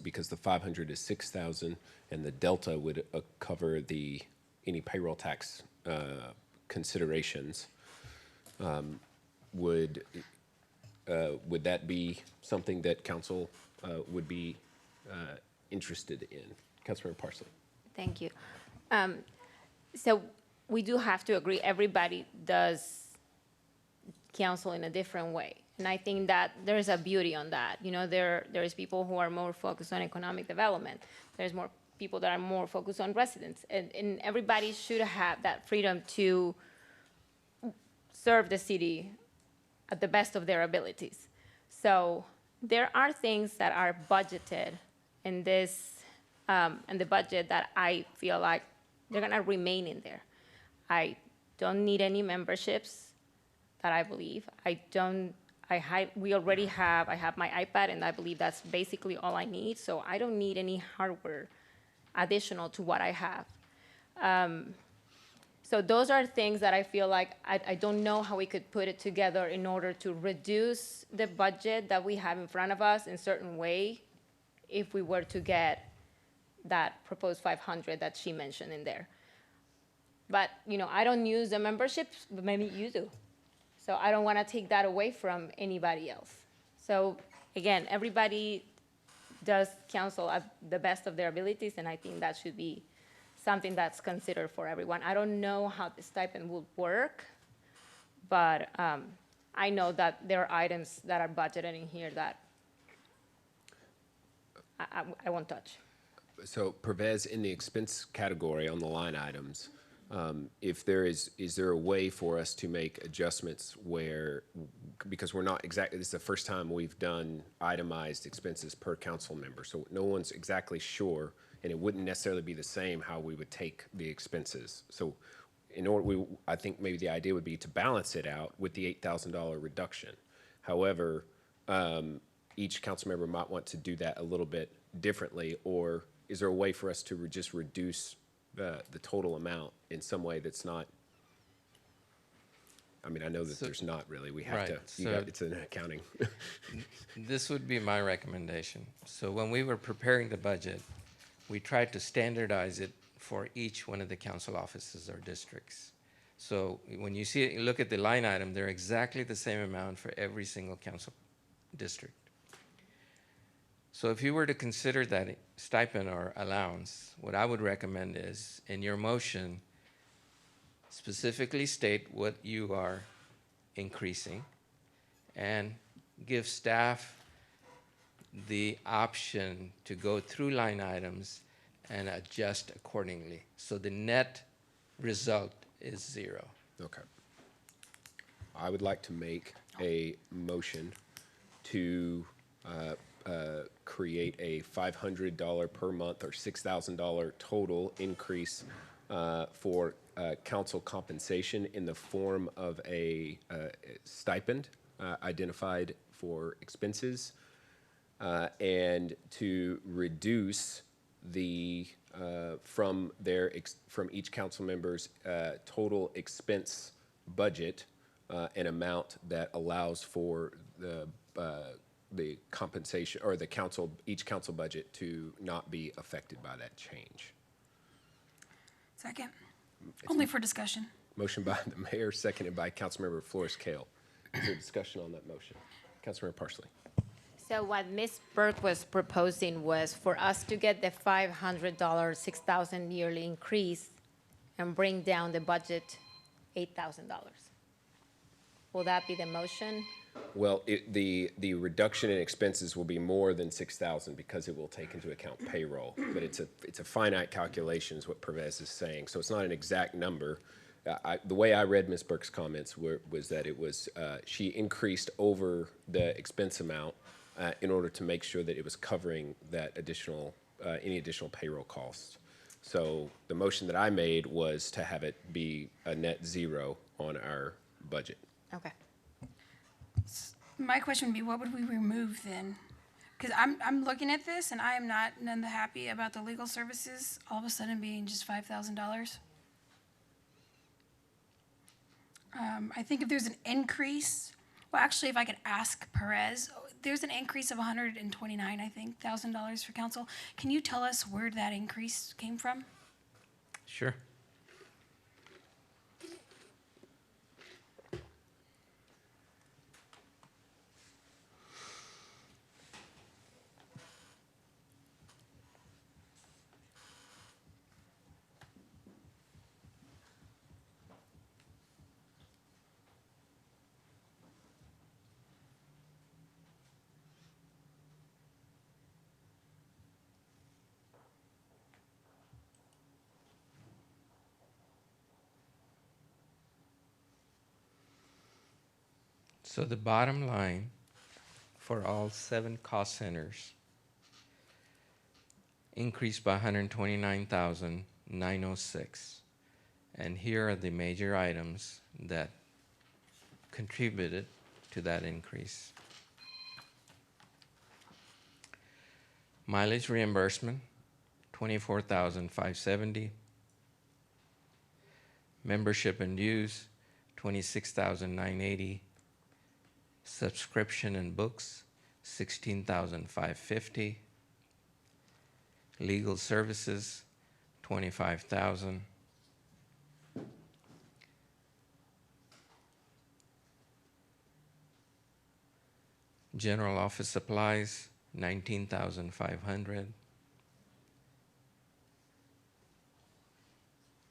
because the 500 is 6,000, and the delta would cover any payroll tax considerations. Would that be something that council would be interested in? Councilmember Parsley. Thank you. So we do have to agree, everybody does counsel in a different way. And I think that there's a beauty on that. You know, there's people who are more focused on economic development. There's more people that are more focused on residents. And everybody should have that freedom to serve the city at the best of their abilities. So there are things that are budgeted in this, in the budget, that I feel like they're gonna remain in there. I don't need any memberships that I believe. I have my iPad, and I believe that's basically all I need. So I don't need any hardware additional to what I have. So those are things that I feel like I don't know how we could put it together in order to reduce the budget that we have in front of us in a certain way if we were to get that proposed 500 that she mentioned in there. But, I don't use the memberships, but maybe you do. So I don't want to take that away from anybody else. So again, everybody does counsel at the best of their abilities, and I think that should be something that's considered for everyone. I don't know how the stipend will work, but I know that there are items that are budgeted in here that I won't touch. So Pervez, in the expense category on the line items, if there is there a way for us to make adjustments where, because we're not exactly, this is the first time we've done itemized expenses per council member, so no one's exactly sure, and it wouldn't necessarily be the same how we would take the expenses. So I think maybe the idea would be to balance it out with the $8,000 reduction. However, each council member might want to do that a little bit differently, or is there a way for us to just reduce the total amount in some way that's not, I mean, I know that there's not really, we have Right, to, it's an accounting. This would be my recommendation. So when we were preparing the budget, we tried to standardize it for each one of the council offices or districts. So when you see it, you look at the line item, they're exactly the same amount for every single council district. So if you were to consider that stipend or allowance, what I would recommend is, in your motion, specifically state what you are increasing and give staff the option to go through line items and adjust accordingly. So the net result is 0. Okay. I would like to make a motion to create a $500 per month or $6,000 total increase for council compensation in the form of a stipend identified for expenses, and to reduce the from each council member's total expense budget an amount that allows for the compensation or each council budget to not be affected by that change. Second. Only for discussion. Motion by the mayor, seconded by Councilmember Flores Kale. Is there discussion on that motion? Councilmember Parsley. So what Ms. Burke was proposing was for us to get the $500, 6,000 yearly increase and bring down the budget $8,000. Will that be the motion? Well, the reduction in expenses will be more than 6,000 because it will take into account payroll. But it's a finite calculation is what Pervez is saying. So it's not an exact number. The way I read Ms. Burke's comments was that it was, she increased over the expense amount in order to make sure that it was covering that additional, any additional payroll costs. So the motion that I made was to have it be a net 0 on our budget. Okay. My question would be, what would we remove then? Because I'm looking at this and I am none the happy about the legal services all of a sudden being just $5,000. I think if there's an increase, well, actually, if I could ask Perez, there's an increase of $129,000, I think, for council. Can you tell us where that increase came from? Sure. So the bottom line for all 7 cost centers increased by $129,906. And here are the major items that contributed to that increase. Mileage reimbursement, $24,570. Membership and dues, $26,980. Subscription and books, $16,550. Legal services, $25,000. General office supplies, 19,500.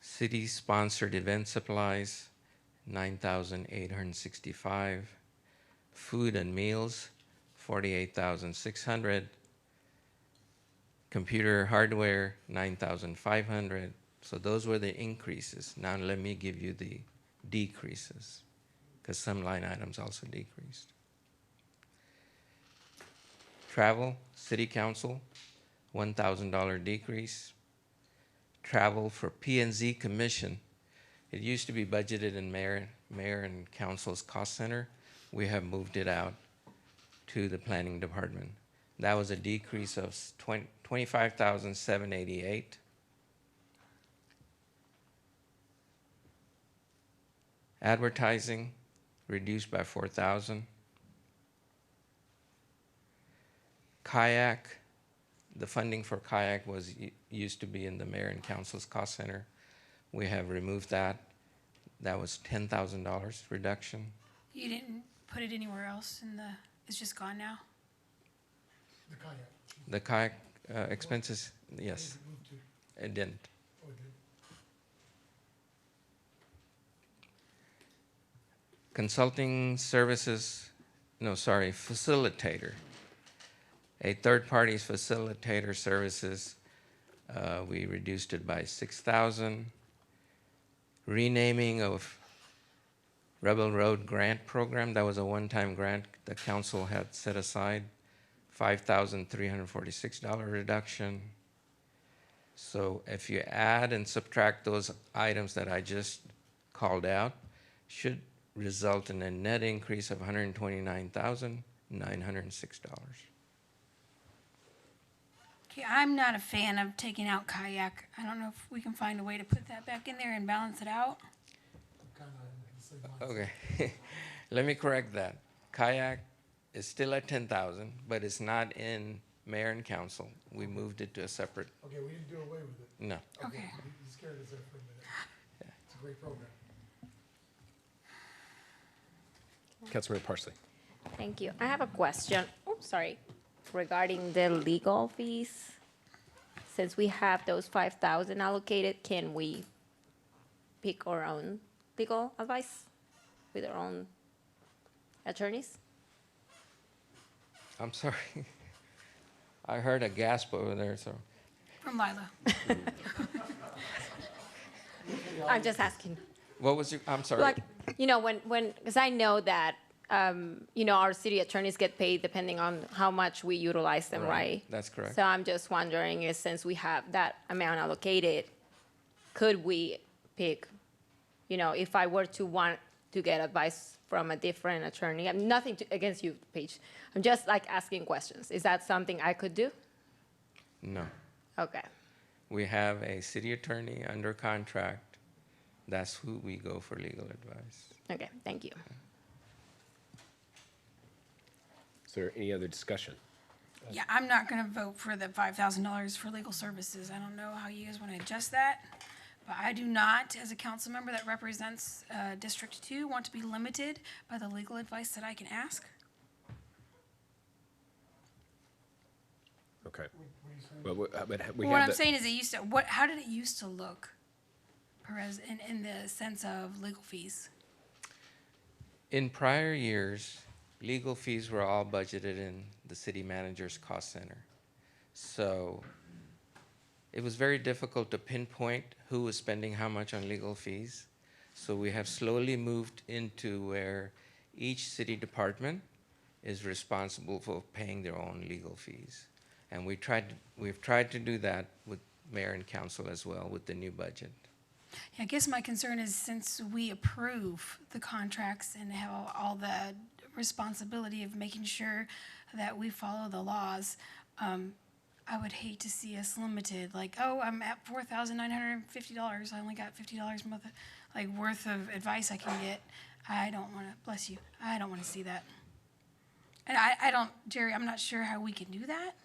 City-sponsored event supplies, 9,865. Food and meals, 48,600. Computer hardware, 9,500. So those were the increases. Now let me give you the decreases, because some line items also decreased. Travel, city council, $1,000 decrease. Travel for P&Z commission. It used to be budgeted in mayor and council's cost center. We have moved it out to the planning department. That was a decrease of 25,788. Advertising reduced by 4,000. Kayak, the funding for kayak used to be in the mayor and council's cost center. We have removed that. That was $10,000 reduction. You didn't put it anywhere else it's just gone now? The kayak. The kayak expenses, yes, it didn't. Consulting services, facilitator. A third party's facilitator services, we reduced it by 6,000. Renaming of Rebel Road Grant Program, that was a one-time grant the council had set aside, $5,346 reduction. So if you add and subtract those items that I just called out, should result in a net increase of $129,906. Okay, I'm not a fan of taking out kayak. I don't know if we can find a way to put that back in there and balance it out. Okay, let me correct that. Kayak is still at 10,000, but it's not in mayor and council. We moved it to a separate, Okay, we didn't do away with it. no. Okay. You scared us there for a minute. It's a great program. Councilmember Parsley. Thank you. I have a question, regarding the legal fees. Since we have those 5,000 allocated, can we pick our own legal advice with our own attorneys? I'm sorry. I heard a gasp over there, so. From Lila. I'm just asking. What was your, I'm sorry. Like, because I know that, our city attorneys get paid depending on how much we utilize them, right? That's correct. So I'm just wondering, is since we have that amount allocated, could we pick, if I were to want to get advice from a different attorney? I'm nothing against you, Paige. I'm just like asking questions. Is that something I could do? No. Okay. We have a city attorney under contract. That's who we go for legal advice. Okay, thank you. Is there any other discussion? Yeah, I'm not gonna vote for the $5,000 for legal services. I don't know how you guys wanna adjust that. But I do not, as a council member that represents District 2, want to be limited by the legal advice that I can ask. Okay. But we What have I'm the, saying is how did it used to look, Perez, in the sense of legal fees? In prior years, legal fees were all budgeted in the city manager's cost center. So it was very difficult to pinpoint who was spending how much on legal fees. So we have slowly moved into where each city department is responsible for paying their own legal fees. And we've tried to do that with mayor and council as well with the new budget. Yeah, I guess my concern is since we approve the contracts and have all the responsibility of making sure that we follow the laws, I would hate to see us limited, like, oh, I'm at $4,950. I only got $50 worth of advice I can get. I don't want to, bless you, I don't want to see that. And I don't, Jerry, I'm not sure how we can do that.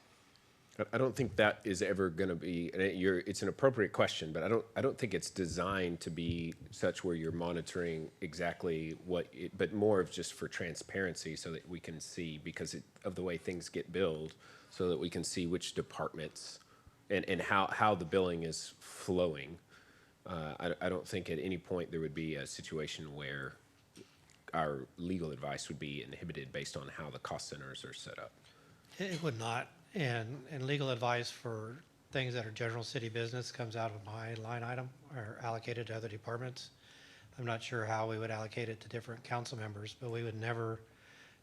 I don't think that is ever going to be, and it's an appropriate question, but I don't think it's designed to be such where you're monitoring exactly but more of just for transparency so that we can see because of the way things get billed, so that we can see which departments and how the billing is flowing. I don't think at any point there would be a situation where our legal advice would be inhibited based on how the cost centers are set up. It would not, and legal advice for things that are general city business comes out of my line item or allocated to other departments. I'm not sure how we would allocate it to different council members, but we would never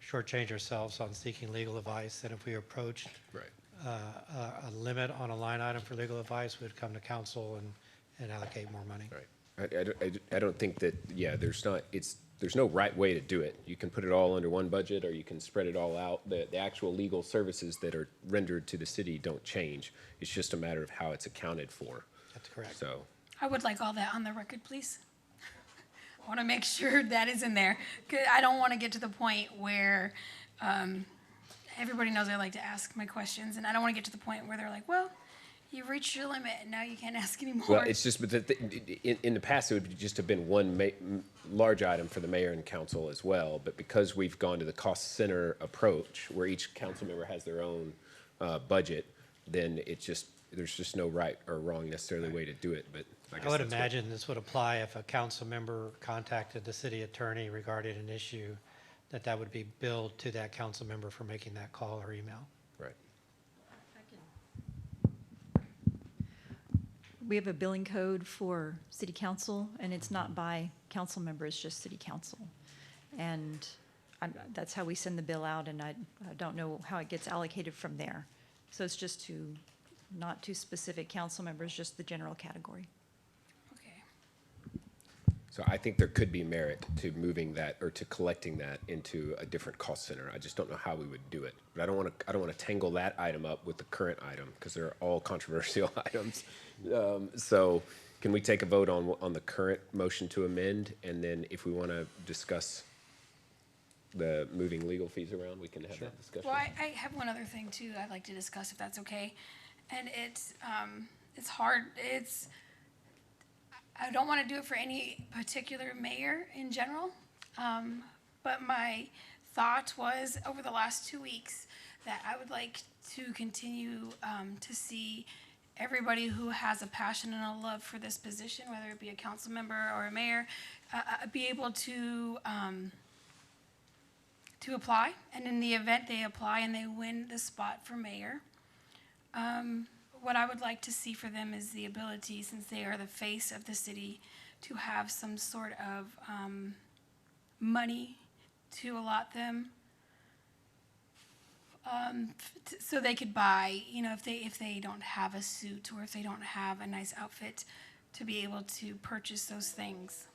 shortchange ourselves on seeking legal advice. And if we approached Right. a limit on a line item for legal advice, we'd come to council and allocate more money. Right. I don't think that, there's no right way to do it. You can put it all under one budget or you can spread it all out. The actual legal services that are rendered to the city don't change. It's just a matter of how it's accounted for. That's correct. So, I would like all that on the record, please. I want to make sure that is in there. 'Cause I don't want to get to the point where everybody knows I like to ask my questions, and I don't want to get to the point where they're like, well, you've reached your limit, and now you can't ask anymore. well, it's just, but in the past, it would just have been one large item for the mayor and council as well. But because we've gone to the cost center approach, where each council member has their own budget, then there's just no right or wrong necessarily way to do it. But I guess I would that's what- imagine this would apply if a council member contacted the city attorney regarding an issue, that would be billed to that council member for making that call or email. Right. We have a billing code for city council, and it's not by council member, it's just city council. And that's how we send the bill out, and I don't know how it gets allocated from there. So it's just not to specific council members, just the general category. Okay. So I think there could be merit to moving that or to collecting that into a different cost center. I just don't know how we would do it. But I don't want to tangle that item up with the current item because they're all controversial items. So can we take a vote on the current motion to amend? And then if we want to discuss the moving legal fees around, we can have that discussion. Well, I have one other thing too I'd like to discuss, if that's okay. And it's hard. I don't want to do it for any particular mayor in general. But my thought was over the last 2 weeks that I would like to continue to see everybody who has a passion and a love for this position, whether it be a council member or a mayor, be able to apply. And in the event they apply and they win the spot for mayor, what I would like to see for them is the ability, since they are the face of the city, to have some sort of money to allot them, so they could buy, if they don't have a suit or if they don't have a nice outfit, to be able to purchase those things.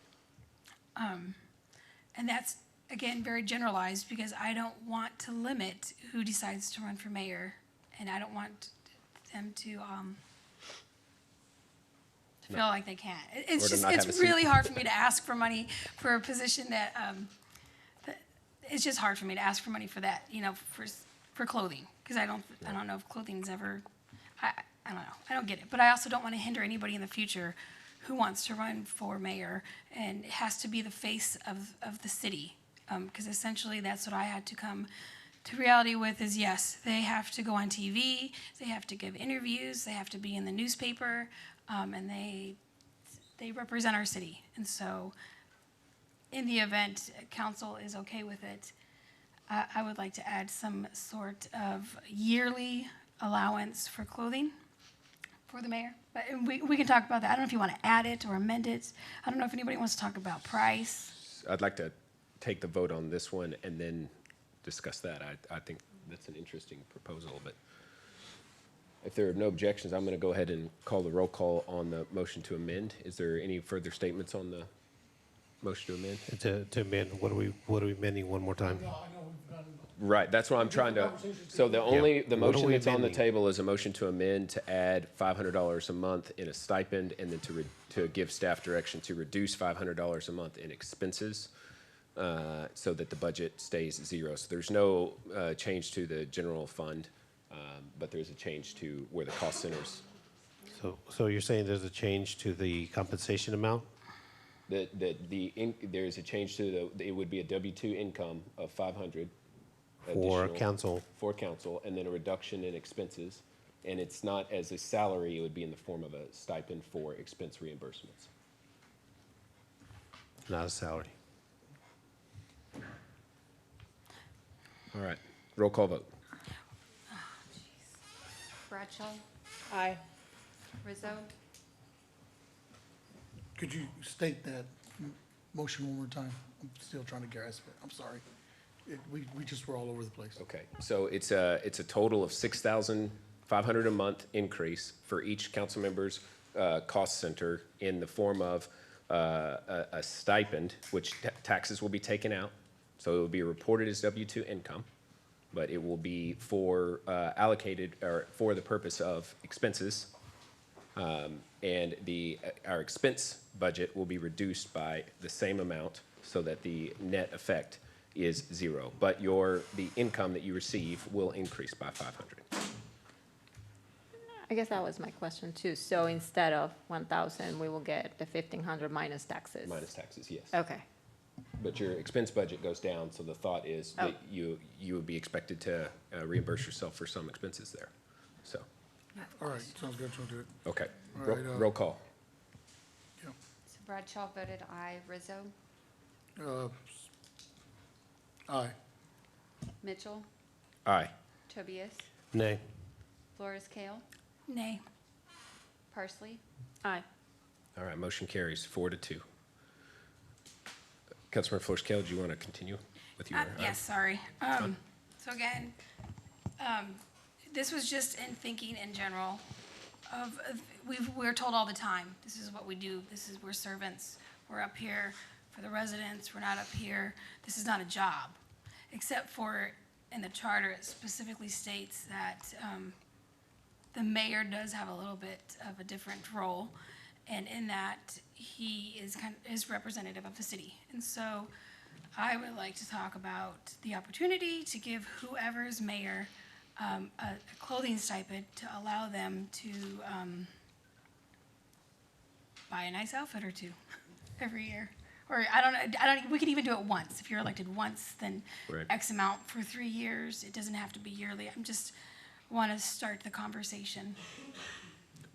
And that's, again, very generalized because I don't want to limit who decides to run for mayor, and I don't want them to feel like they can't. Or to not have a It's seat. really hard for me to ask for money for a position that it's just hard for me to ask for money for that, for clothing, because I don't know if clothing's ever, I don't know, I don't get it. But I also don't want to hinder anybody in the future who wants to run for mayor, and it has to be the face of the city, because essentially that's what I had to come to reality with is, yes, they have to go on TV, they have to give interviews, they have to be in the newspaper, and they represent our city. And so in the event council is okay with it, I would like to add some sort of yearly allowance for clothing for the mayor. But we can talk about that. I don't know if you want to add it or amend it. I don't know if anybody wants to talk about price. I'd like to take the vote on this one and then discuss that. I think that's an interesting proposal, but if there are no objections, I'm going to go ahead and call the roll call on the motion to amend. Is there any further statements on the motion to amend? To amend, what are we amending one more time? Right, that's what I'm trying to, so the What are motion we that's on the amending? table is a motion to amend to add $500 a month in a stipend and then to give staff direction to reduce $500 a month in expenses so that the budget stays zero. So there's no change to the general fund. But there's a change to where the cost centers, So you're saying there's a change to the compensation amount? there's a change to it would be a W-2 income of 500. For additional council. For council, and then a reduction in expenses. And it's not as a salary, it would be in the form of a stipend for expense reimbursements. Not a salary. All right, roll call vote. Bradshaw, Aye. Rizzo, Could you state that motion one more time? I'm still trying to grasp it. I'm sorry. We just were all over the place. Okay, so it's a total of $6,500 a month increase for each council member's cost center in the form of a stipend, which taxes will be taken out. So it will be reported as W-2 income, but it will be for allocated or for the purpose of expenses. And our expense budget will be reduced by the same amount so that the net effect is zero. But the income that you receive will increase by 500. I guess that was my question too. So instead of 1,000, we will get the 1,500 minus taxes? Minus taxes, yes. Okay. But your expense budget goes down, so the thought is that you would be expected to reimburse yourself for some expenses there. So, All right, sounds good, sounds good. okay. All right, Roll call. Yeah. so Bradshaw voted aye. Rizzo, Aye. Mitchell, Aye. Tobias, Nay. Flores Kale, Nay. Parsley, Aye. All right, motion carries 4-2. Councilmember Flores Kell, do you want to continue with your? Yes, sorry. So again, this was just in thinking in general we're told all the time, this is what we do, we're servants, we're up here for the residents, we're not up here, this is not a job. Except for in the charter, it specifically states that the mayor does have a little bit of a different role, and in that, he is representative of the city. And so I would like to talk about the opportunity to give whoever's mayor a clothing stipend to allow them to buy a nice outfit or two every year. Or I don't, we could even do it once. If you're elected once, then Right. X amount for 3 years. It doesn't have to be yearly. I'm just want to start the conversation.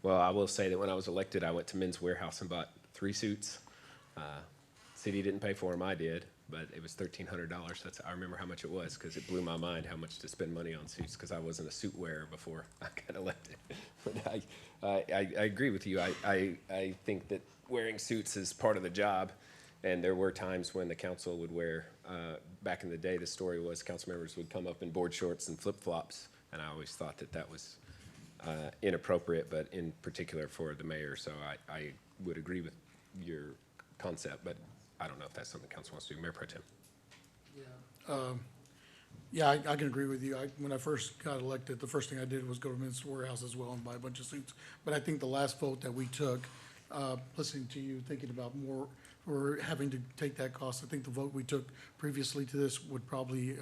Well, I will say that when I was elected, I went to Men's Warehouse and bought 3 suits. City didn't pay for them, I did, but it was $1,300. I remember how much it was because it blew my mind how much to spend money on suits because I wasn't a suit wearer before I got elected. But I agree with you. I think that wearing suits is part of the job, and there were times when the council would wear, back in the day, the story was council members would come up in board shorts and flip-flops, and I always thought that was inappropriate, but in particular for the mayor. So I would agree with your concept, but I don't know if that's something council wants to do. Mayor Pro Tem. Yeah, I can agree with you. When I first got elected, the first thing I did was go to Men's Warehouse as well and buy a bunch of suits. But I think the last vote that we took, listening to you, thinking about more, or having to take that cost, I think the vote we took previously to this would probably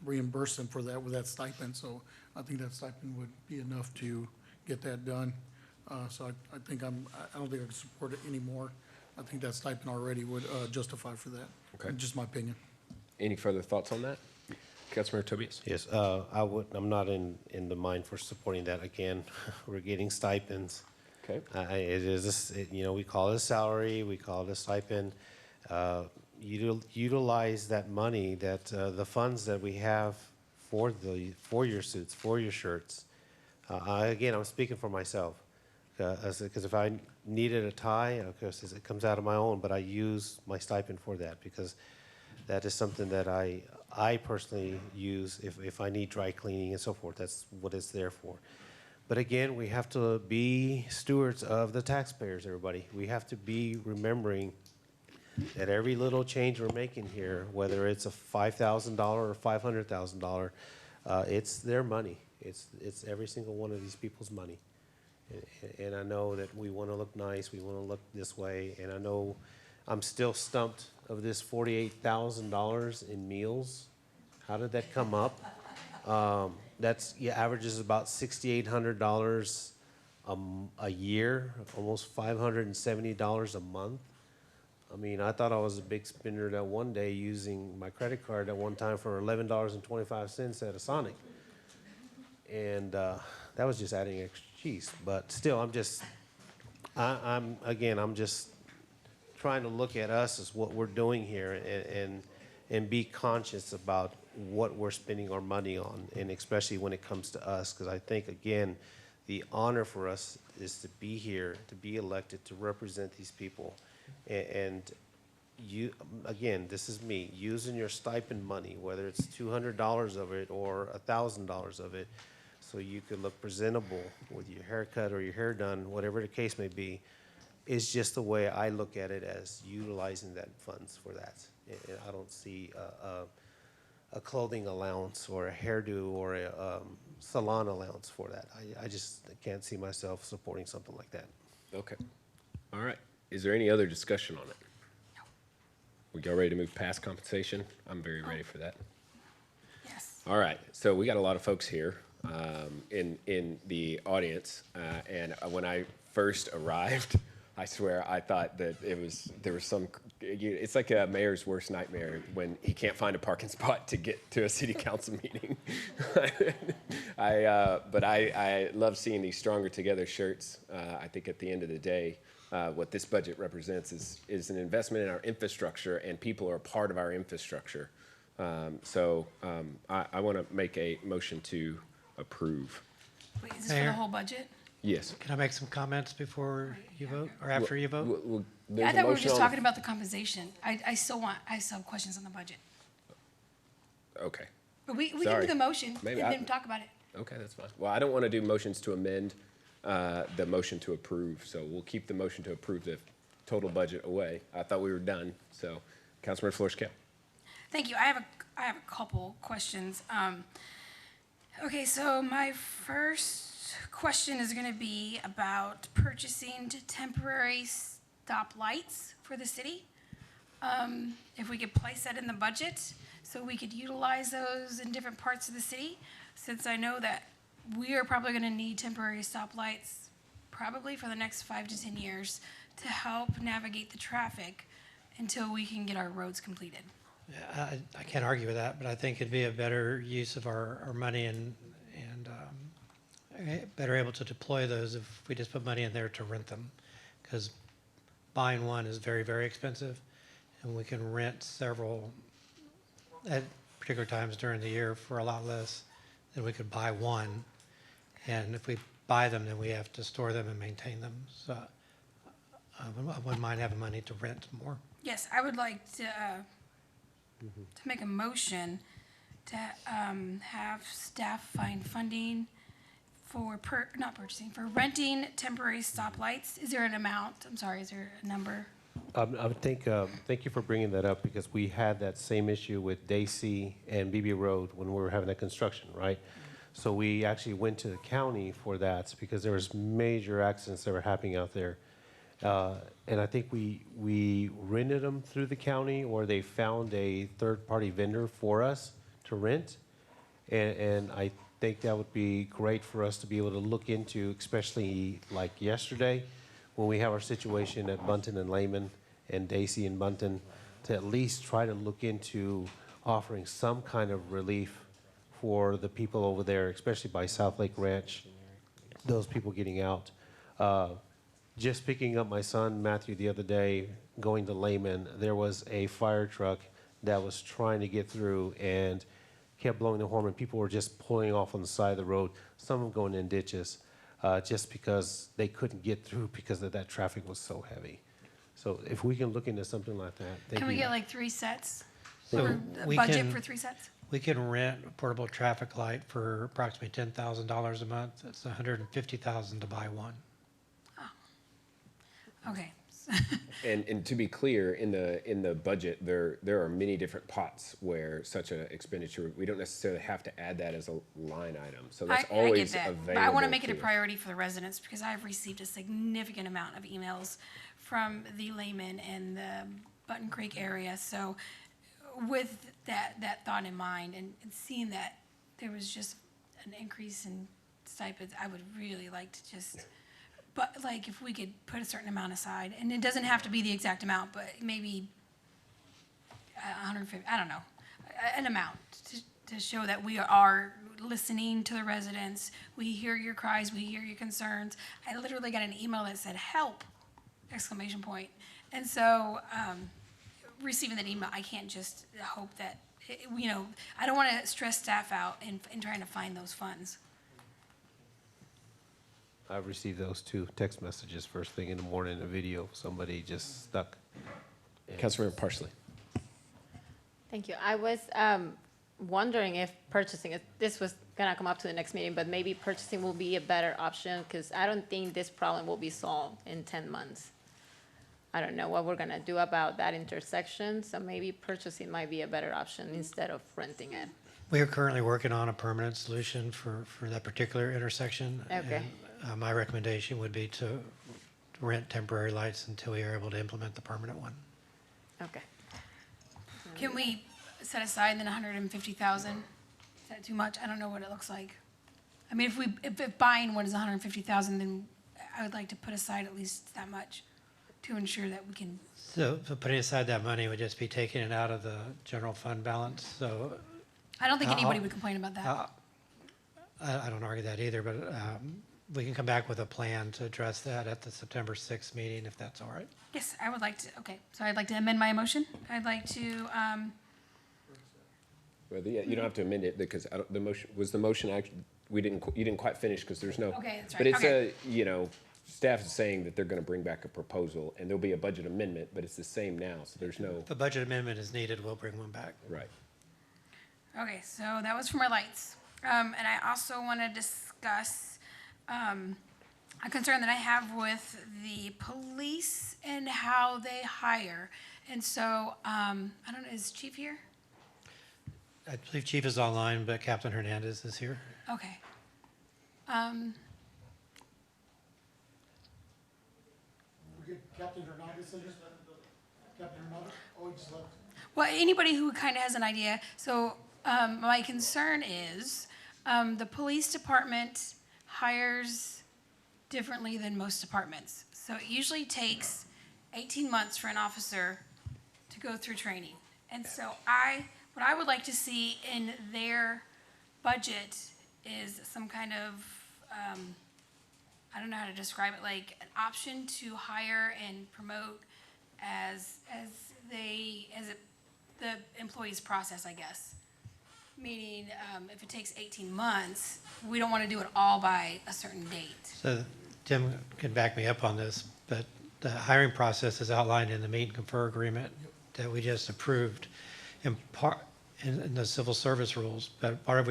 reimburse them for that with that stipend. So I think that stipend would be enough to get that done. So I think I don't think I can support it anymore. I think that stipend already would justify for that. Okay. Just my opinion. Any further thoughts on that? Councilmember Tobias. Yes, I'm not in the mind for supporting that. Again, we're getting stipends. Okay. We call it a salary, we call it a stipend. Utilize that money, the funds that we have for your suits, for your shirts. Again, I'm speaking for myself. Because if I needed a tie, of course, it comes out of my own, but I use my stipend for that because that is something that I personally use if I need dry cleaning and so forth. That's what it's there for. But again, we have to be stewards of the taxpayers, everybody. We have to be remembering that every little change we're making here, whether it's a $5,000 or $500,000, it's their money. It's every single one of these people's money. And I know that we want to look nice, we want to look this way, and I know I'm still stumped of this $48,000 in meals. How did that come up? that's, yeah, averages about $6,800 a year, almost $570 a month. I mean, I thought I was a big spender that one day using my credit card at one time for $11.25 at a Sonic. And that was just adding extra cheese. But still, I'm just trying to look at us as what we're doing here and be conscious about what we're spending our money on, and especially when it comes to us, because I think, again, the honor for us is to be here, to be elected, to represent these people. And you, again, this is me, using your stipend money, whether it's $200 of it or $1,000 of it, so you could look presentable with your haircut or your hair done, whatever the case may be, is just the way I look at it, as utilizing that funds for that. And I don't see a clothing allowance or a hairdo or a salon allowance for that. I just can't see myself supporting something like that. Okay. All right. Is there any other discussion on it? No. We got ready to move past compensation? I'm very ready for that. Yes. All right. So we got a lot of folks here in the audience. And when I first arrived, I swear I thought that there was some, it's like a mayor's worst nightmare when he can't find a parking spot to get to a city council meeting. But I love seeing these Stronger Together shirts. I think at the end of the day, what this budget represents is an investment in our infrastructure, and people are a part of our infrastructure. So I want to make a motion to approve. Wait, is this for the Mayor? whole budget? Yes. Can I make some comments before you vote, or after you vote? There's I a thought we were motion just on talking about the compensation. I still have questions on the budget. Okay. But we can Sorry. do the motion Maybe and then talk about it. Okay, that's fine. Well, I don't want to do motions to amend the motion to approve, so we'll keep the motion to approve the total budget away. I thought we were done, so Councilmember Flores-Kell. Thank you. I have a couple questions. Okay, so my first question is going to be about purchasing temporary stop lights for the city. If we could place that in the budget so we could utilize those in different parts of the city, since I know that we are probably going to need temporary stop lights probably for the next 5 to 10 years to help navigate the traffic until we can get our roads completed. Yeah, I can't argue with that, but I think it'd be a better use of our money and better able to deploy those if we just put money in there to rent them. Because buying one is very, very expensive, and we can rent several at particular times during the year for a lot less than we could buy one. And if we buy them, then we have to store them and maintain them. So I wouldn't mind having money to rent more. Yes, I would like to make a motion to have staff find funding for for renting temporary stoplights. Is there an amount? I'm sorry, is there a number? I would think, thank you for bringing that up, because we had that same issue with Daisy and BB Road when we were having that construction, right? So we actually went to the county for that because there was major accidents that were happening out there. And I think we rented them through the county, or they found a third-party vendor for us to rent. And I think that would be great for us to be able to look into, especially like yesterday, when we have our situation at Bunton and Lehman and Daisy and Bunton, to at least try to look into offering some kind of relief for the people over there, especially by South Lake Ranch, those people getting out. Just picking up my son, Matthew, the other day, going to Lehman, there was a fire truck that was trying to get through and kept blowing the horn, and people were just pulling off on the side of the road, some of them going in ditches, just because they couldn't get through because of that traffic was so heavy. So if we can look into something like that, thank Can we you. get like 3 sets? So Or a we budget can- for 3 sets? We can rent a portable traffic light for approximately $10,000 a month. That's $150,000 to buy one. Okay. And to be clear, in the budget, there are many different pots where such an expenditure, we don't necessarily have to add that as a line item. So that's I get always that, available. but I want to make it a us. priority for the residents because I've received a significant amount of emails from the Lehman and the Button Creek area. So with that thought in mind and seeing that there was just an increase in stipends, I would really like to just, but like if we could put a certain amount aside, and it doesn't have to be the exact amount, but maybe 150, I don't know, an amount to show that we are listening to the residents. We hear your cries, we hear your concerns. I literally got an email that said, "Help!" exclamation point. And so, receiving that email, I can't just hope that, I don't want to stress staff out in trying to find those funds. I've received those two text messages first thing in the morning, a video of somebody just stuck. Councilmember Parsley. Thank you. I was wondering if purchasing, this was gonna come up to the next meeting, but maybe purchasing will be a better option, because I don't think this problem will be solved in 10 months. I don't know what we're gonna do about that intersection, so maybe purchasing might be a better option instead of renting it. We are currently working on a permanent solution for that particular intersection. Okay. And, my recommendation would be to rent temporary lights until we are able to implement the permanent one. Okay. Can we set aside then 150,000? Is that too much? I don't know what it looks like. I mean, if buying one is 150,000, then I would like to put aside at least that much to ensure that we can. So putting aside that money would just be taking it out of the general fund balance, so I don't think anybody would complain about that. I don't argue that either, but we can come back with a plan to address that at the September 6th meeting, if that's all right. Yes, I would like to, okay, so I'd like to amend my motion. I'd like to, Well, you don't have to amend it because the motion actually, you didn't quite finish because there's no. Okay, that's right. But it's Okay. Staff is saying that they're going to bring back a proposal and there'll be a budget amendment, but it's the same now, so there's no, If a budget amendment is needed, we'll bring one back. right. okay, so that was for my lights. And I also want to discuss a concern that I have with the police and how they hire. And so, I don't know, is Chief here? I believe Chief is online, but Captain Hernandez is here. Okay. Captain Hernandez, Captain Hernandez, oh, he just left. Well, anybody who kind of has an idea. So my concern is the police department hires differently than most departments. So it usually takes 18 months for an officer to go through training. And so what I would like to see in their budget is some kind of, I don't know how to describe it, like an option to hire and promote as the employee's process, I guess. Meaning, if it takes 18 months, we don't want to do it all by a certain date. So Tim can back me up on this, but the hiring process is outlined in the meet and confer agreement that we just approved in the civil service rules. But part of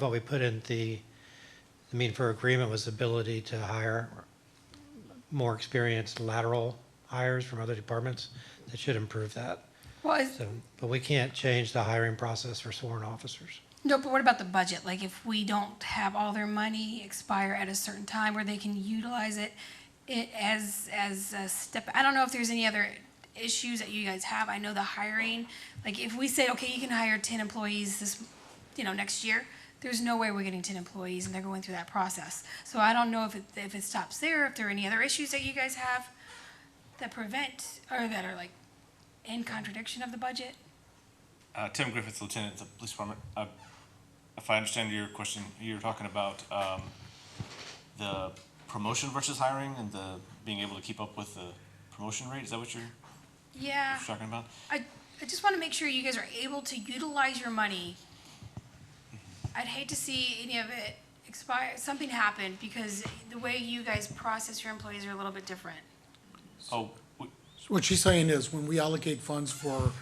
what we put in the meet and confer agreement was the ability to hire more experienced lateral hires from other departments that should improve that. Well, So, but we can't change the hiring process for sworn officers. no, but what about the budget? Like if we don't have all their money expire at a certain time where they can utilize it as a step, I don't know if there's any other issues that you guys have. I know the hiring, like if we say, okay, you can hire 10 employees this, next year, there's no way we're getting 10 employees and they're going through that process. So I don't know if it stops there, if there are any other issues that you guys have that prevent, or that are like in contradiction of the budget. Tim Griffiths, Lieutenant at the Police Department. If I understand your question, you're talking about the promotion versus hiring and the being able to keep up with the promotion rate. Is that what you're Yeah, talking about? I just want to make sure you guys are able to utilize your money. I'd hate to see any of it expire, something happen, because the way you guys process your employees are a little bit different. Oh, What she's saying is, when we allocate funds for,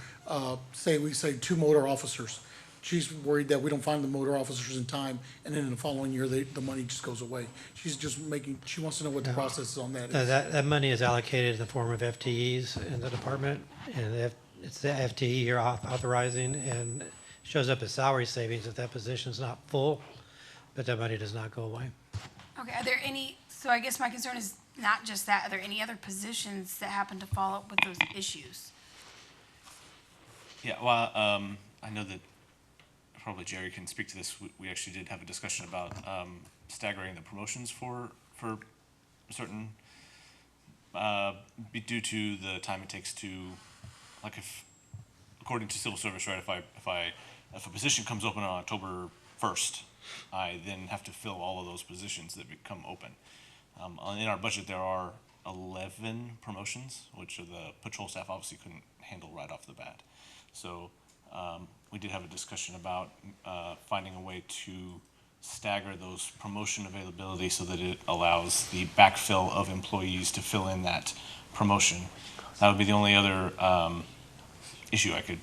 we say 2 motor officers, she's worried that we don't find the motor officers in time, and then in the following year, the money just goes away. She's just she wants to know what the process is on that. That money is allocated in the form of FTEs in the department, and it's the FTE you're authorizing, and shows up as salary savings if that position's not full, but that money does not go away. Okay, are there any, so I guess my concern is not just that, are there any other positions that happen to follow up with those issues? yeah. Well, I know that probably Jerry can speak to this. We actually did have a discussion about staggering the promotions for certain, due to the time it takes to, like if, according to civil service, right, if a position comes open on October 1st, I then have to fill all of those positions that become open. In our budget, there are 11 promotions, which are the patrol staff obviously couldn't handle right off the bat. So we did have a discussion about finding a way to stagger those promotion availability so that it allows the backfill of employees to fill in that promotion. That would be the only other issue I could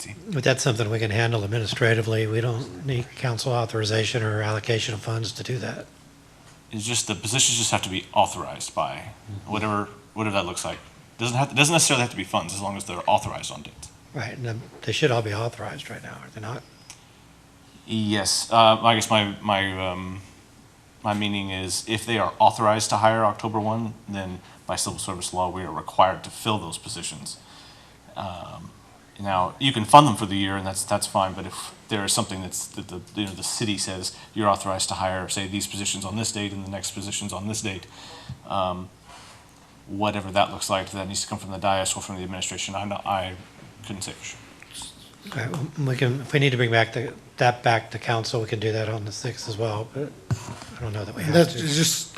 see. But that's something we can handle administratively. We don't need council authorization or allocation of funds to do that. It's just the positions just have to be authorized by whatever that looks like. Doesn't necessarily have to be funds as long as they're authorized on dates. Right, and they should all be authorized right now, are they not? Yes, I guess my meaning is if they are authorized to hire October 1, then by civil service law, we are required to fill those positions. Now, you can fund them for the year, and that's fine, but if there is something that the city says you're authorized to hire, say, these positions on this date and the next positions on this date, whatever that looks like, that needs to come from the dais or from the administration, I couldn't say for sure. Okay, well, we can, if we need to bring that back to council, we can do that on the 6th as well, but I don't know that we have That's to. just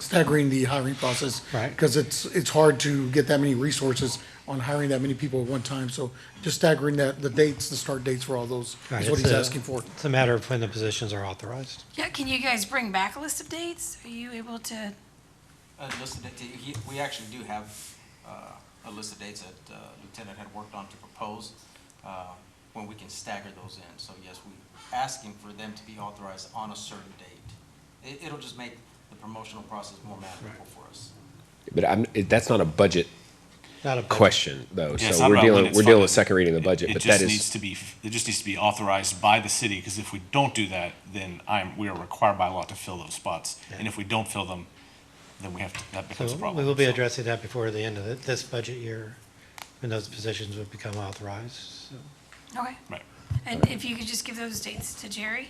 staggering the hiring process. Right. Because it's hard to get that many resources on hiring that many people at one time. So just staggering the dates, the start dates for all those Right, is what it's he's a- asking for. It's a matter of when the positions are authorized. Yeah, can you guys bring back a list of dates? Are you able to? We actually do have a list of dates that Lieutenant had worked on to propose when we can stagger those in. So yes, we're asking for them to be authorized on a certain date. It'll just make the promotional process more manageable for us. But that's not a budget Not a budget. question, though. Yeah, it's So not we're about when dealing it's with funded. second reading of the budget, but that It is, just needs to be authorized by the city, because if we don't do that, then we are required by law to fill those spots. And if we don't fill them, then that becomes a So problem. we will be So- addressing that before the end of this budget year, when those positions would become authorized. So, Okay. Right. And if you could just give those dates to Jerry?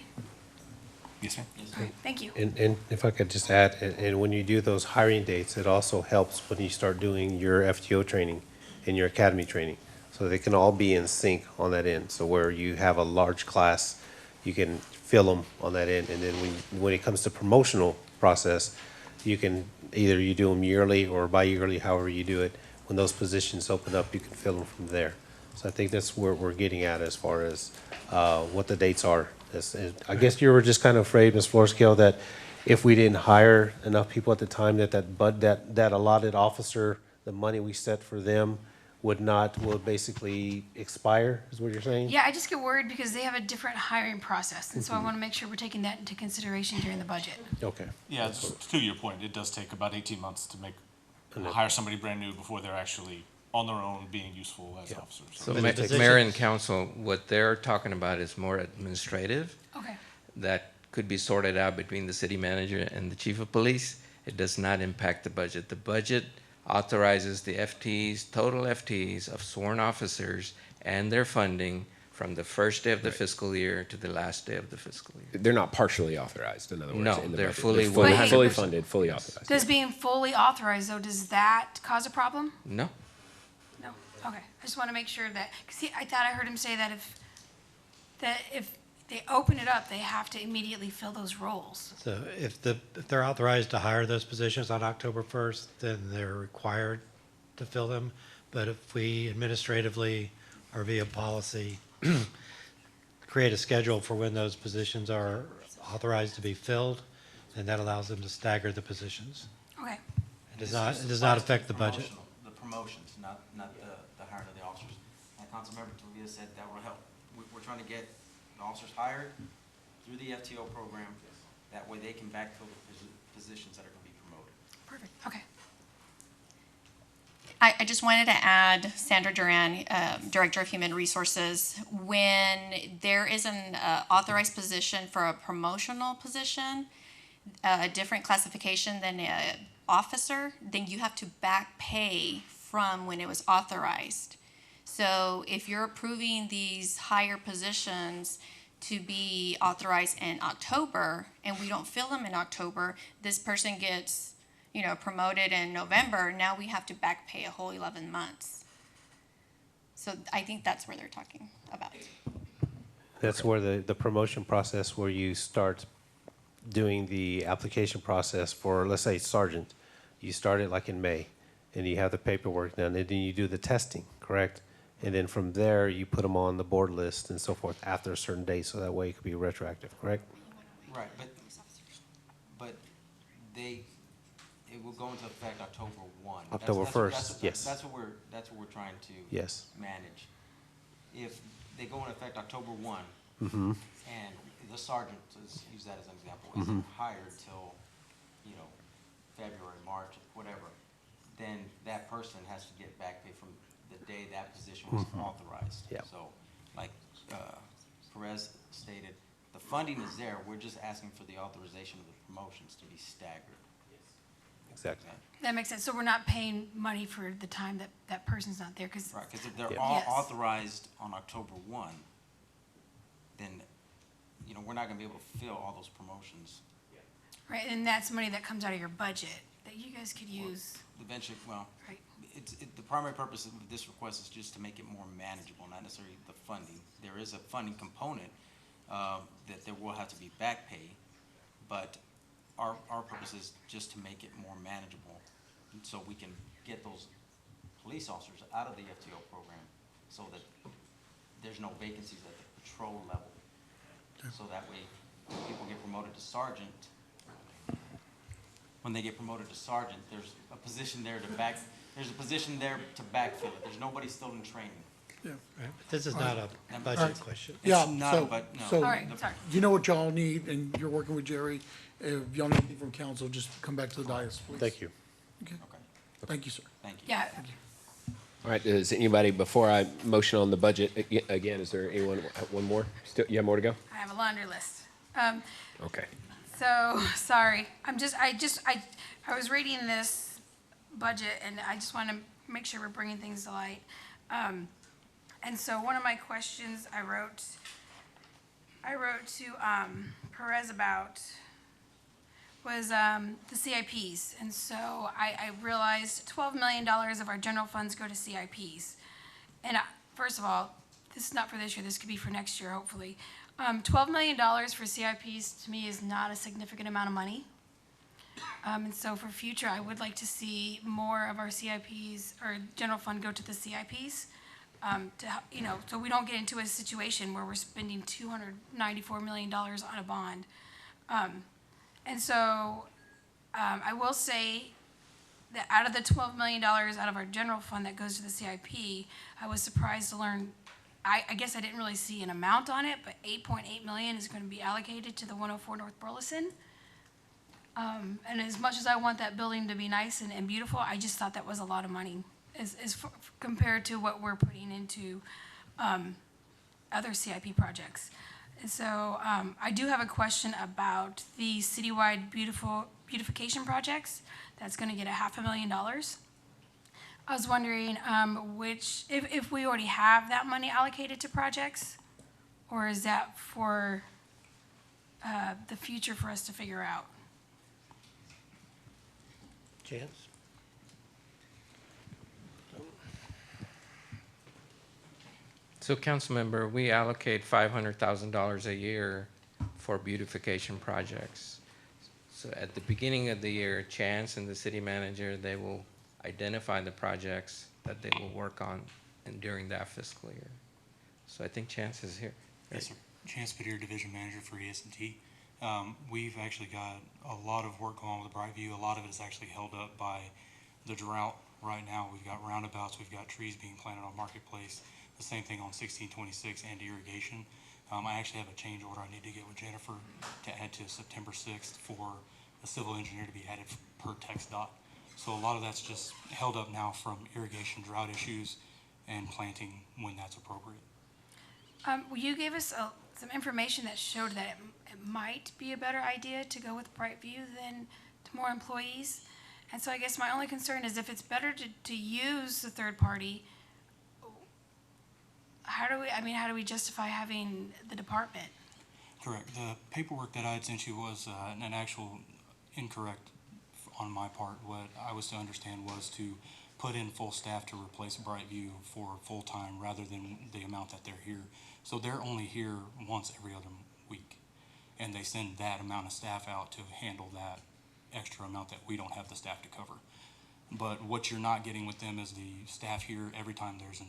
Yes, ma'am. All right, thank you. And if I could just add, and when you do those hiring dates, it also helps when you start doing your FTO training and your academy training. So they can all be in sync on that end. So where you have a large class, you can fill them on that end. And then when it comes to promotional process, you can, either you do them yearly or bi-yearly, however you do it. When those positions open up, you can fill them from there. So I think that's where we're getting at as far as what the dates are. I guess you were just kind of afraid, Ms. Florescale, that if we didn't hire enough people at the time, that allotted officer, the money we set for them will basically expire, is what you're saying? Yeah, I just get worried because they have a different hiring process, and so I want to make sure we're taking that into consideration during the budget. Okay. Yeah, to your point, it does take about 18 months to hire somebody brand new before they're actually on their own being useful as officers. So But the Mayor positions- and Council, what they're talking about is more administrative. Okay. That could be sorted out between the city manager and the chief of police. It does not impact the budget. The budget authorizes the FTEs, total FTEs of sworn officers and their funding from the first day of the fiscal year to the last day of the fiscal year. they're not partially authorized, in other words, No, in the they're budget. fully fully 100%. funded, fully authorized. Does being fully authorized, though, does that cause a problem? No, No, okay, I just want to make sure that, because I thought I heard him say that if they open it up, they have to immediately fill those roles. So if they're authorized to hire those positions on October 1st, then they're required to fill them. But if we administratively or via policy create a schedule for when those positions are authorized to be filled, then that allows them to stagger the positions. Okay, It does not affect the budget. The promotions, not the hiring of the officers. And Councilmember Tobias said that will help. We're trying to get the officers hired through the FTO program. That way they can backfill the positions that are going to be promoted. perfect, okay. I just wanted to add, Sandra Duran, Director of Human Resources, when there is an authorized position for a promotional position, a different classification than an officer, then you have to back pay from when it was authorized. So if you're approving these higher positions to be authorized in October, and we don't fill them in October, this person gets, promoted in November, now we have to back pay a whole 11 months. So I think that's where they're talking about. That's where the promotion process, where you start doing the application process for, let's say, sergeant. You start it like in May, and you have the paperwork done, and then you do the testing, correct? And then from there, you put them on the board list and so forth after a certain date, so that way it could be retroactive, correct? Right, but it will go into effect October 1. October That's 1st, yes. That's what we're trying to Yes. manage. If they go into effect October 1, Mm-hmm. and the sergeant, let's use that as an example, isn't hired till, February, March, whatever, then that person has to get back pay from the day that position was authorized. Yeah. So, like Perez stated, the funding is there, we're just asking for the authorization of the promotions to be staggered. Exactly. That makes sense. So we're not paying money for the time that person's not there, because, Right, because if they're Yeah. all Yes. authorized on October 1, then, we're not gonna be able to fill all those promotions. right, and that's money that comes out of your budget that you guys could use, Eventually, right? the primary purpose of this request is just to make it more manageable, not necessarily the funding. There is a funding component, that there will have to be back pay, but our purpose is just to make it more manageable, so we can get those police officers out of the FTO program, so that there's no vacancies at the patrol level. So that way, when people get promoted to sergeant, there's a position there to backfill it. There's nobody still in training. Yeah. Right, but this is not a budget question. Yeah, It's not, so- but no. so- All right, sorry. You know what y'all need, and you're working with Jerry. If y'all need anything from council, just come back to the dais, please. Thank you. Okay. Okay, Thank you, sir. thank you. Yeah, All right, does anybody, before I motion on the budget, again, is there anyone, one more? Still, you have more to go? I have a laundry list. Okay. So, sorry, I was reading this budget, and I just want to make sure we're bringing things to light. And so one of my questions I wrote to Perez about was the CIPs. And so I realized $12 million of our general funds go to CIPs. And first of all, this is not for this year, this could be for next year, hopefully. $12 million for CIPs to me is not a significant amount of money. And so for future, I would like to see more of our CIPs or general fund go to the CIPs. So we don't get into a situation where we're spending $294 million on a bond. And so I will say that out of the $12 million out of our general fund that goes to the CIP, I was surprised to learn, I guess I didn't really see an amount on it, but $8.8 million is going to be allocated to the 104 North Burleson. And as much as I want that building to be nice and beautiful, I just thought that was a lot of money compared to what we're putting into other CIP projects. And so I do have a question about the citywide beautification projects. That's going to get $500,000. I was wondering if we already have that money allocated to projects, or is that for the future for us to figure out? Chance? So, Councilmember, we allocate $500,000 a year for beautification projects. So at the beginning of the year, Chance and the city manager, they will identify the projects that they will work on and during that fiscal year. So I think Chance is here. Yes, sir. Chance Padilla, Division Manager for ES&T. We've actually got a lot of work going on with Brightview. A lot of it is actually held up by the drought right now. We've got roundabouts, we've got trees being planted on Marketplace. The same thing on 1626 and irrigation. I actually have a change order I need to get with Jennifer to add to September 6th for a civil engineer to be added per text dot. So a lot of that's just held up now from irrigation drought issues and planting when that's appropriate. You gave us some information that showed that it might be a better idea to go with Brightview than to more employees. And so I guess my only concern is if it's better to use the third party, how do we justify having the department? Correct. The paperwork that I had sent you was an actual incorrect on my part. What I was to understand was to put in full staff to replace Brightview for full-time rather than the amount that they're here. So they're only here once every other week. And they send that amount of staff out to handle that extra amount that we don't have the staff to cover. But what you're not getting with them is the staff here every time there's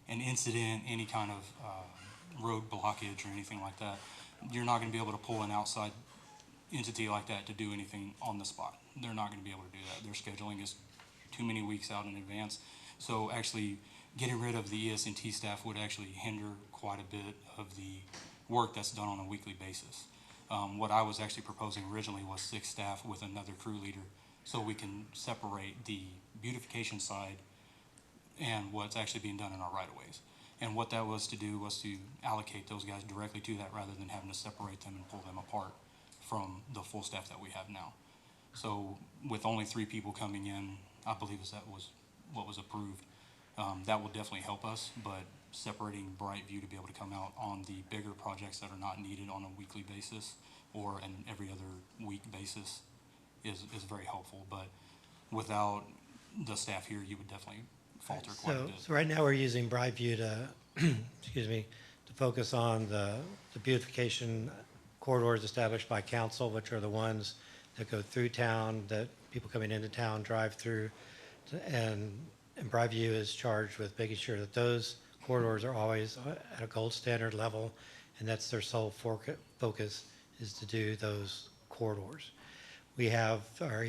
an incident, any kind of road blockage or anything like that. You're not going to be able to pull an outside entity like that to do anything on the spot. They're not going to be able to do that. Their scheduling is too many weeks out in advance. So actually getting rid of the ES&T staff would actually hinder quite a bit of the work that's done on a weekly basis. What I was actually proposing originally was 6 staff with another crew leader, so we can separate the beautification side and what's actually being done in our right-of-ways. And what that was to do was to allocate those guys directly to that rather than having to separate them and pull them apart from the full staff that we have now. So with only 3 people coming in, I believe that was what was approved. That will definitely help us, but separating Brightview to be able to come out on the bigger projects that are not needed on a weekly basis or an every other week basis is very helpful. But without the staff here, you would definitely falter quite a bit. So right now we're using Brightview to, excuse me, to focus on the beautification corridors established by council, which are the ones that go through town, that people coming into town drive through, and Brightview is charged with making sure that those corridors are always at a gold standard level, and that's their sole focus, is to do those corridors. We have our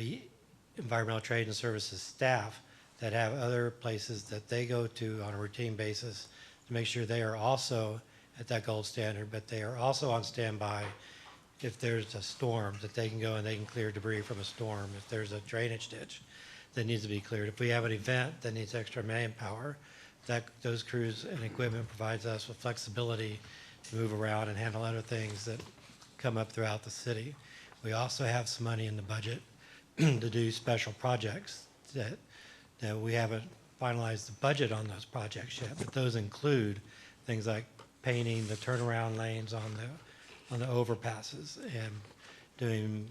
environmental trade and services staff that have other places that they go to on a routine basis to make sure they are also at that gold standard, but they are also on standby if there's a storm, that they can go and they can clear debris from a storm. If there's a drainage ditch that needs to be cleared. If we have an event that needs extra manpower, those crews and equipment provides us with flexibility to move around and handle other things that come up throughout the city. We also have some money in the budget to do special projects that we haven't finalized the budget on those projects yet, but those include things like painting the turnaround lanes on the overpasses and doing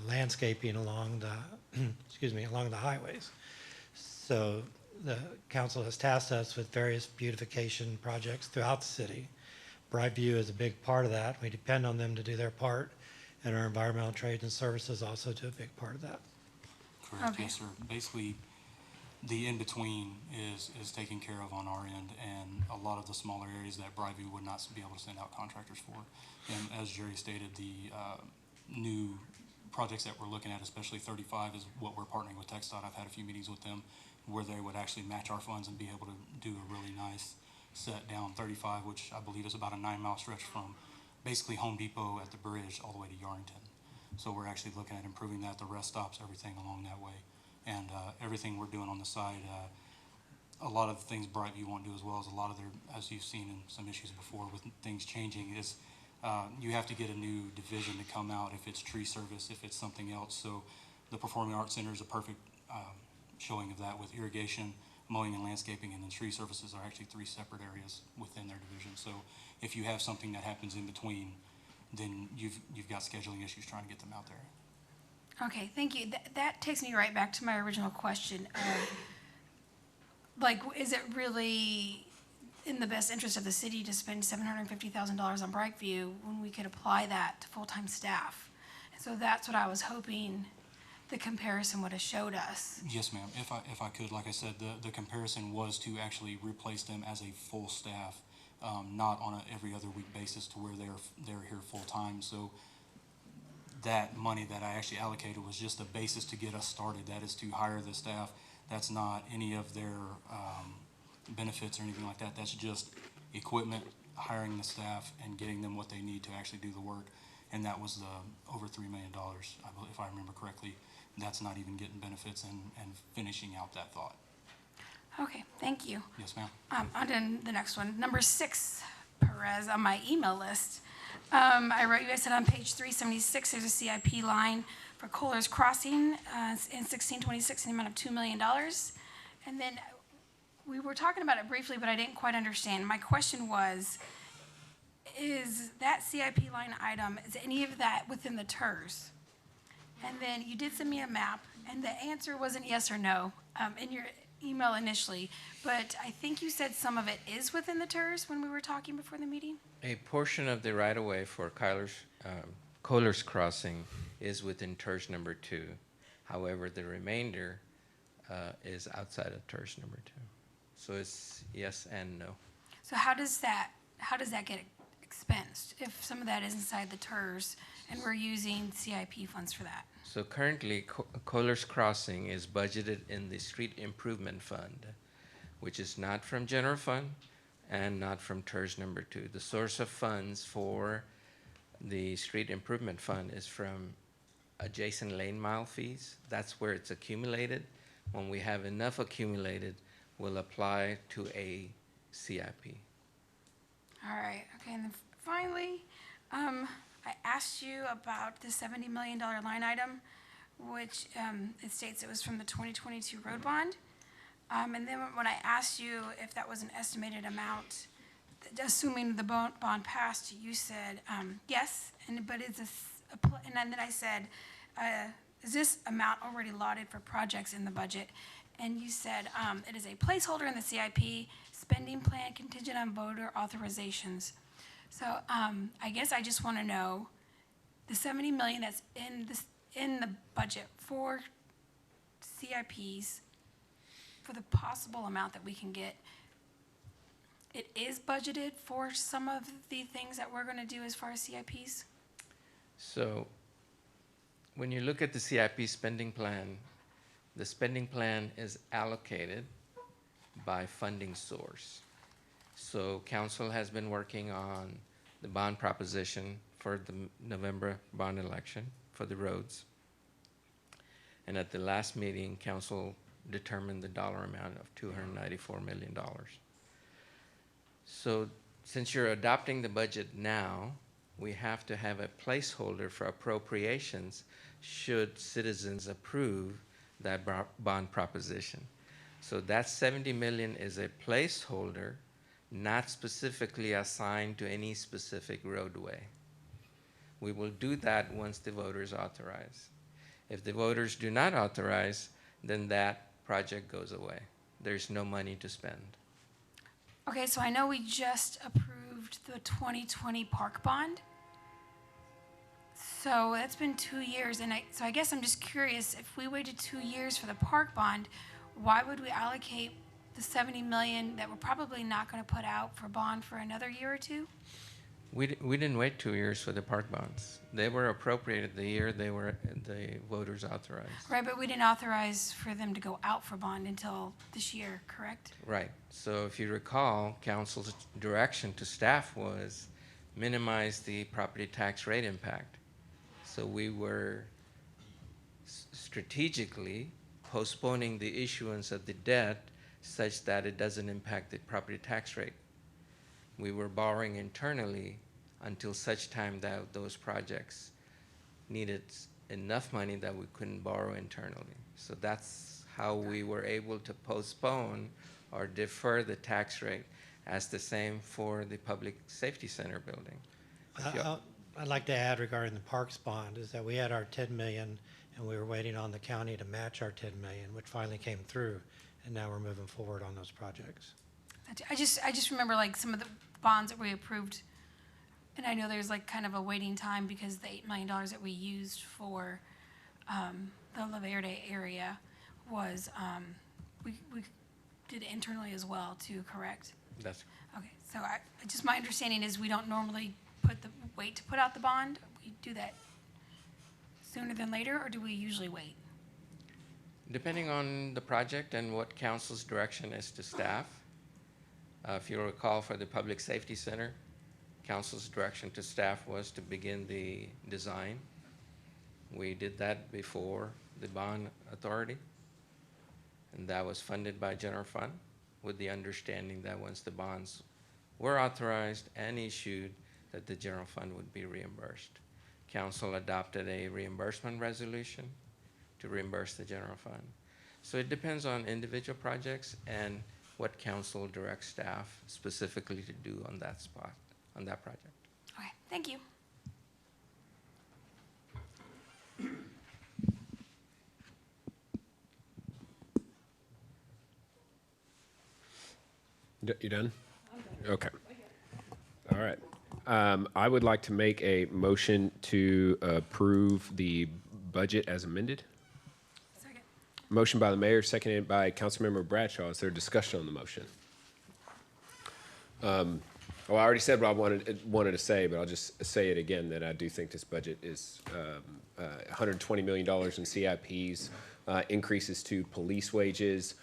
landscaping along the along the highways. So the council has tasked us with various beautification projects throughout the city. Brightview is a big part of that. We depend on them to do their part, and our environmental trade and services also do a big part of that. Correct, Okay. yes, sir. Basically, the in-between is taken care of on our end, and a lot of the smaller areas that Brightview would not be able to send out contractors for. And as Jerry stated, the new projects that we're looking at, especially 35, is what we're partnering with TxDOT. I've had a few meetings with them where they would actually match our funds and be able to do a really nice set down 35, which I believe is about a 9-mile stretch from basically Home Depot at the bridge all the way to Yarrington. So we're actually looking at improving that, the rest stops, everything along that way. And everything we're doing on the side, a lot of the things Brightview won't do as well as a lot of their, as you've seen in some issues before with things changing, is you have to get a new division to come out if it's tree service, if it's something else. So the Performing Arts Center is a perfect showing of that, with irrigation, mowing and landscaping, and then tree services are actually 3 separate areas within their division. So if you have something that happens in between, then you've got scheduling issues trying to get them out there. Okay, thank you. That takes me right back to my original question. Like, is it really in the best interest of the city to spend $750,000 on Brightview when we could apply that to full-time staff? And so that's what I was hoping the comparison would have showed us. Yes, ma'am. If I could, like I said, the comparison was to actually replace them as a full staff, not on a every other week basis to where they're here full time. So that money that I actually allocated was just a basis to get us started. That is to hire the staff. That's not any of their benefits or anything like that. That's just equipment, hiring the staff, and getting them what they need to actually do the work. And that was the over $3 million, I believe, if I remember correctly. That's not even getting benefits and finishing out that thought. Okay, thank you. Yes, ma'am. On to the next one. Number 6, Perez, on my email list. I wrote, you guys said on page 376, there's a CIP line for Kohler's Crossing in 1626 in the amount of $2 million. And then we were talking about it briefly, but I didn't quite understand. My question was, is that CIP line item, is any of that within the TERS? And then you did send me a map, and the answer wasn't yes or no in your email initially, but I think you said some of it is within the TERS when we were talking before the meeting? A portion of the right-of-way for Kohler's Crossing is within TERS number 2. However, the remainder is outside of TERS number 2. So it's yes and no. So how does that get expensed if some of that is inside the TERS and we're using CIP funds for that? So currently, Kohler's Crossing is budgeted in the Street Improvement Fund, which is not from general fund and not from TERS number 2. The source of funds for the Street Improvement Fund is from adjacent lane mile fees. That's where it's accumulated. When we have enough accumulated, we'll apply to a CIP. All right, okay, and then finally, I asked you about the $70 million line item, which it states it was from the 2022 road bond. And then when I asked you if that was an estimated amount, assuming the bond passed, you said yes, but is this, and then I said, is this amount already allotted for projects in the budget? And you said it is a placeholder in the CIP spending plan contingent on voter authorizations. So I guess I just want to know the 70 million that's in the budget for CIPs, for the possible amount that we can get. It is budgeted for some of the things that we're going to do as far as CIPs? So when you look at the CIP spending plan, the spending plan is allocated by funding source. So council has been working on the bond proposition for the November bond election for the roads. And at the last meeting, council determined the dollar amount of $294 million. So since you're adopting the budget now, we have to have a placeholder for appropriations should citizens approve that bond proposition. So that 70 million is a placeholder, not specifically assigned to any specific roadway. We will do that once the voters authorize. If the voters do not authorize, then that project goes away. There's no money to spend. Okay, so I know we just approved the 2020 park bond. So that's been 2 years, and so I guess I'm just curious, if we waited 2 years for the park bond, why would we allocate the 70 million that we're probably not going to put out for bond for another year or two? We didn't wait 2 years for the park bonds. They were appropriated the year the voters authorized. Right, but we didn't authorize for them to go out for bond until this year, correct? Right. So if you recall, council's direction to staff was minimize the property tax rate impact. So we were strategically postponing the issuance of the debt such that it doesn't impact the property tax rate. We were borrowing internally until such time that those projects needed enough money that we couldn't borrow internally. So that's how we were able to postpone or defer the tax rate, as the same for the public safety center building. I'd like to add regarding the parks bond is that we had our 10 million and we were waiting on the county to match our 10 million, which finally came through, and now we're moving forward on those projects. I just remember like some of the bonds that we approved, and I know there's like kind of a waiting time because the $8 million that we used for the La Verde area was, we did it internally as well too, correct? That's Okay, so just my understanding is we don't normally wait to put out the bond. We do that sooner than later, or do we usually wait? depending on the project and what council's direction is to staff. If you recall, for the Public Safety Center, council's direction to staff was to begin the design. We did that before the bond authority, and that was funded by general fund with the understanding that once the bonds were authorized and issued, that the general fund would be reimbursed. Council adopted a reimbursement resolution to reimburse the general fund. So it depends on individual projects and what council directs staff specifically to do on that spot, on that project. Thank you. You done? Okay. All right. I would like to make a motion to approve the budget as amended. Second. Motion by the mayor, seconded by Councilmember Bradshaw. Is there discussion on the motion? Well, I already said what I wanted to say, but I'll just say it again, that I do think this budget is $120 million in CIPs, increases to police wages,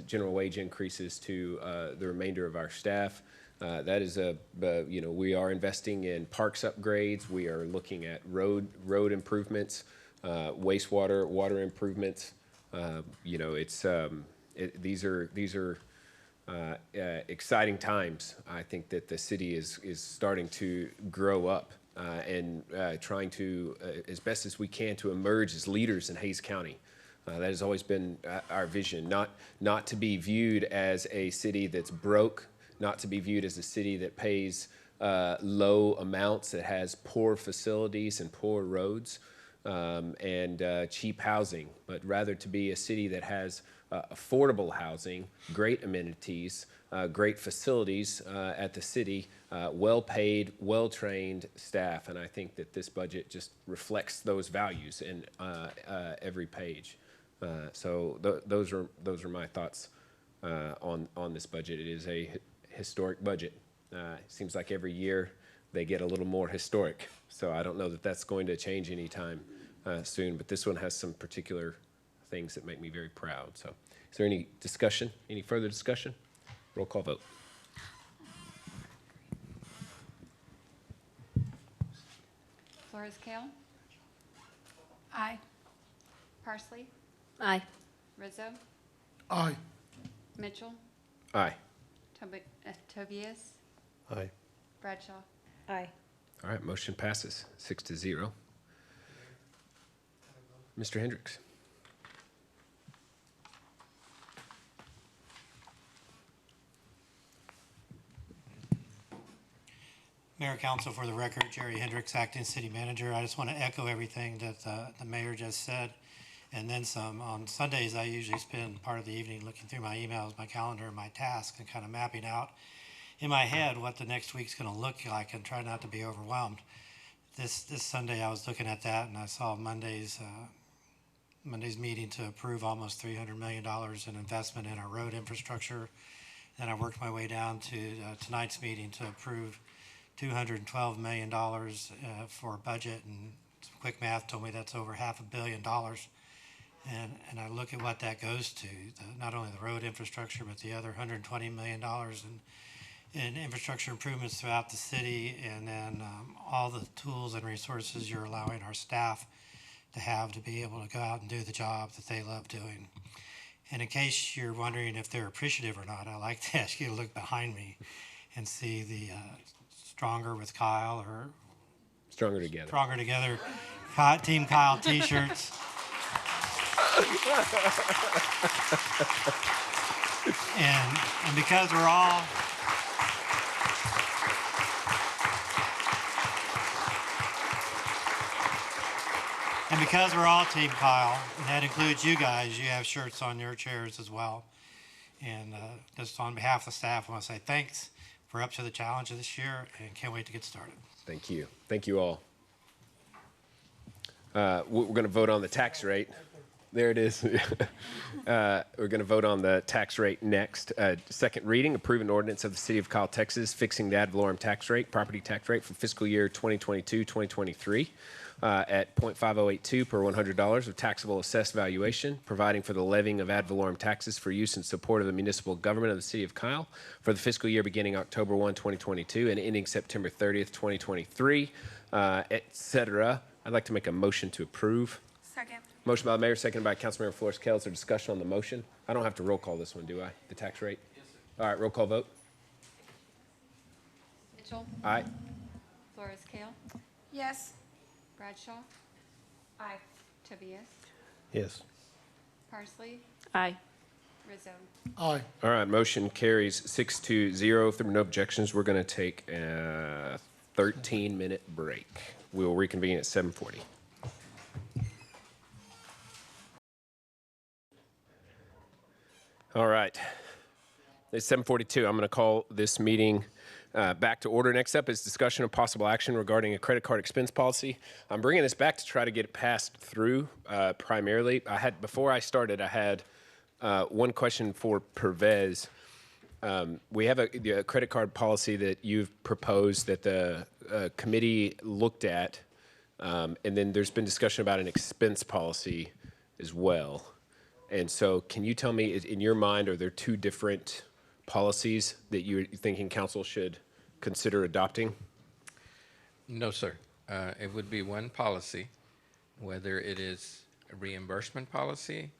general wage increases to the remainder of our staff. That is we are investing in parks upgrades. We are looking at road improvements, wastewater, water improvements. These are exciting times. I think that the city is starting to grow up and trying to, as best as we can, to emerge as leaders in Hays County. That has always been our vision, not to be viewed as a city that's broke, not to be viewed as a city that pays low amounts, that has poor facilities and poor roads and cheap housing, but rather to be a city that has affordable housing, great amenities, great facilities at the city, well-paid, well-trained staff. And I think that this budget just reflects those values in every page. So those are my thoughts on this budget. It is a historic budget. Seems like every year they get a little more historic. So I don't know that that's going to change anytime soon, but this one has some particular things that make me very proud. So is there any discussion, any further discussion? Roll call vote. Flores Kale, Aye. Parsley, Aye. Rizzo, Aye. Mitchell, Aye. Tobias, Aye. Bradshaw. Aye. All right, motion passes 6-0. Mr. Hendrix. Mayor, Council, for the record, Jerry Hendrix, Acting City Manager. I just want to echo everything that the mayor just said, and then some. On Sundays, I usually spend part of the evening looking through my emails, my calendar, and my tasks, and kind of mapping out in my head what the next week's going to look like and try not to be overwhelmed. This Sunday, I was looking at that, and I saw Monday's meeting to approve almost $300 million in investment in our road infrastructure. Then I worked my way down to tonight's meeting to approve $212 million for a budget, and some quick math told me that's over $500 million. And I look at what that goes to, not only the road infrastructure, but the other $120 million in infrastructure improvements throughout the city, and then all the tools and resources you're allowing our staff to have to be able to go out and do the job that they love doing. And in case you're wondering if they're appreciative or not, I like to ask you to look behind me and see the Stronger with Kyle, or Stronger Together. Stronger Together Team Kyle t-shirts. and because we're all Team Kyle, and that includes you guys, you have shirts on your chairs as well. And just on behalf of the staff, I want to say thanks. We're up to the challenge of this year and can't wait to get started. Thank you. Thank you all. We're going to vote on the tax rate. There it is. We're going to vote on the tax rate next. Second reading, approve an ordinance of the City of Kyle, Texas, fixing the ad valorem tax rate, property tax rate for fiscal year 2022-2023 at .5082 per $100 of taxable assessed valuation, providing for the levying of ad valorem taxes for use in support of the municipal government of the City of Kyle for the fiscal year beginning October 1, 2022 and ending September 30th, 2023, etc. I'd like to make a motion to approve. Second. Motion by the mayor, seconded by Councilmember Flores Kale. Is there discussion on the motion? I don't have to roll call this one, do I? The tax rate? Yes, sir. All right, roll call vote. Mitchell, Aye. Flores Kale, Yes. Bradshaw. Aye. Tobias, Yes. Parsley, Aye. Rizzo. Aye. All right, motion carries 6-0. If there are no objections, we're going to take 13-minute break. We will reconvene at 7:40. All right. It's 7:42. I'm going to call this meeting back to order. Next up is discussion of possible action regarding a credit card expense policy. I'm bringing this back to try to get it passed through primarily. Before I started, I had one question for Pervez. We have a credit card policy that you've proposed that the committee looked at, and then there's been discussion about an expense policy as well. And so can you tell me, in your mind, are there two different policies that you're thinking council should consider adopting? No, sir. It would be one policy, whether it is a reimbursement policy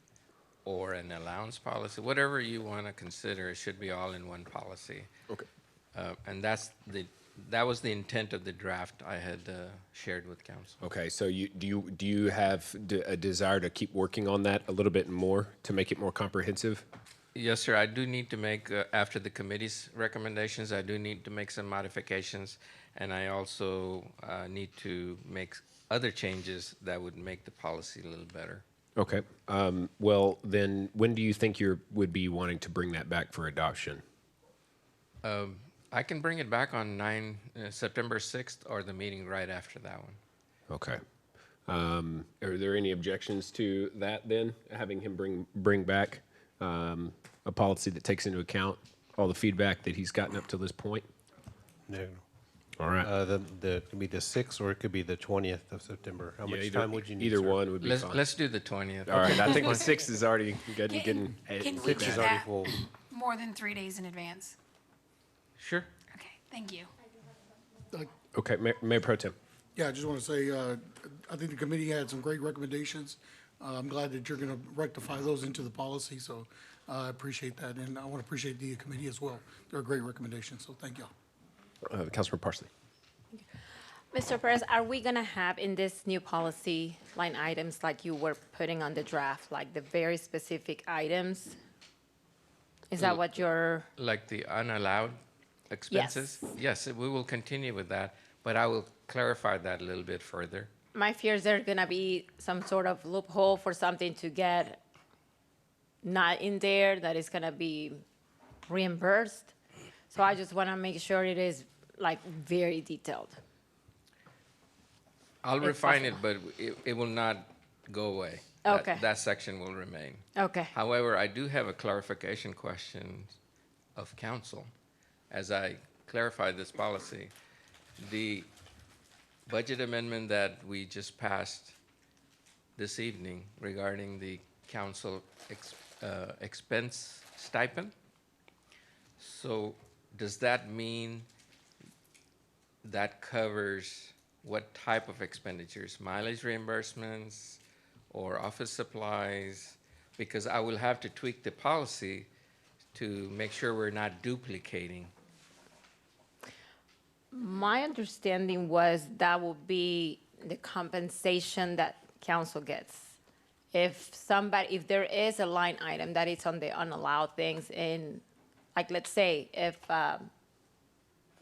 or an allowance policy, whatever you want to consider, it should be all in one policy. Okay. And that was the intent of the draft I had shared with council. Okay, so do you have a desire to keep working on that a little bit more to make it more comprehensive? Yes, sir. I do need to make, after the committee's recommendations, I do need to make some modifications, and I also need to make other changes that would make the policy a little better. Okay. Well, then when do you think you would be wanting to bring that back for adoption? I can bring it back on September 6th or the meeting right after that one. Okay. Are there any objections to that then, having him bring back a policy that takes into account all the feedback that he's gotten up to this point? No. All right. It could be the 6th or it could be the 20th of September. How much time would you need, Either sir? one would be fine. Let's do the 20th. All right. I think the 6th is already getting Can we feedback. do Is already that full. more than 3 days in advance? Sure. Okay, thank you. Okay, Mayor Pro Tem. Yeah, I just want to say, I think the committee had some great recommendations. I'm glad that you're going to rectify those into the policy, so I appreciate that. And I want to appreciate the committee as well. They're great recommendations, so thank y'all. Councilman Parsley. Mr. Perez, are we gonna have in this new policy line items like you were putting on the draft, like the very specific items? Is that what you're, Like the unallowed expenses? Yes, we will continue with that, but I will clarify that a little bit further. my fear is there's gonna be some sort of loophole for something to get not in there that is gonna be reimbursed. So I just wanna make sure it is like very detailed. I'll If refine it, but it will not go away. Okay. That section will remain. Okay, However, I do have a clarification question of council. As I clarify this policy, the budget amendment that we just passed this evening regarding the council expense stipend. So does that mean that covers what type of expenditures? Mileage reimbursements or office supplies? Because I will have to tweak the policy to make sure we're not duplicating. my understanding was that will be the compensation that council gets. If there is a line item that is on the unallowed things in, like, let's say, if,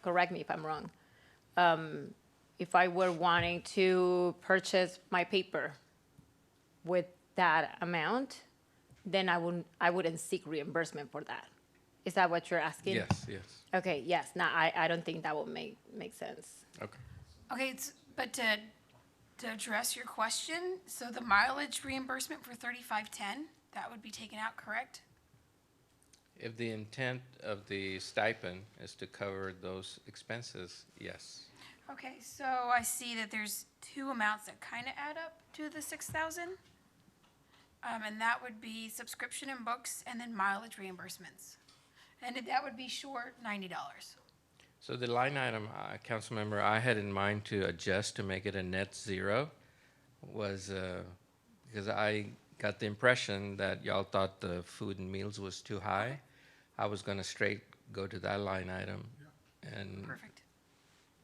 correct me if I'm wrong, if I were wanting to purchase my paper with that amount, then I wouldn't seek reimbursement for that. Is that what you're asking? Yes, yes. Okay, yes, no, I don't think that will make sense. Okay. Okay, but to address your question, so the mileage reimbursement for 3510, that would be taken out, correct? If the intent of the stipend is to cover those expenses, yes. Okay, so I see that there's two amounts that kind of add up to the 6,000. And that would be subscription and books and then mileage reimbursements. And that would be short $90. So the line item, council member, I had in mind to adjust to make it a net zero was because I got the impression that y'all thought the food and meals was too high. I was going to straight go to that line item and Perfect.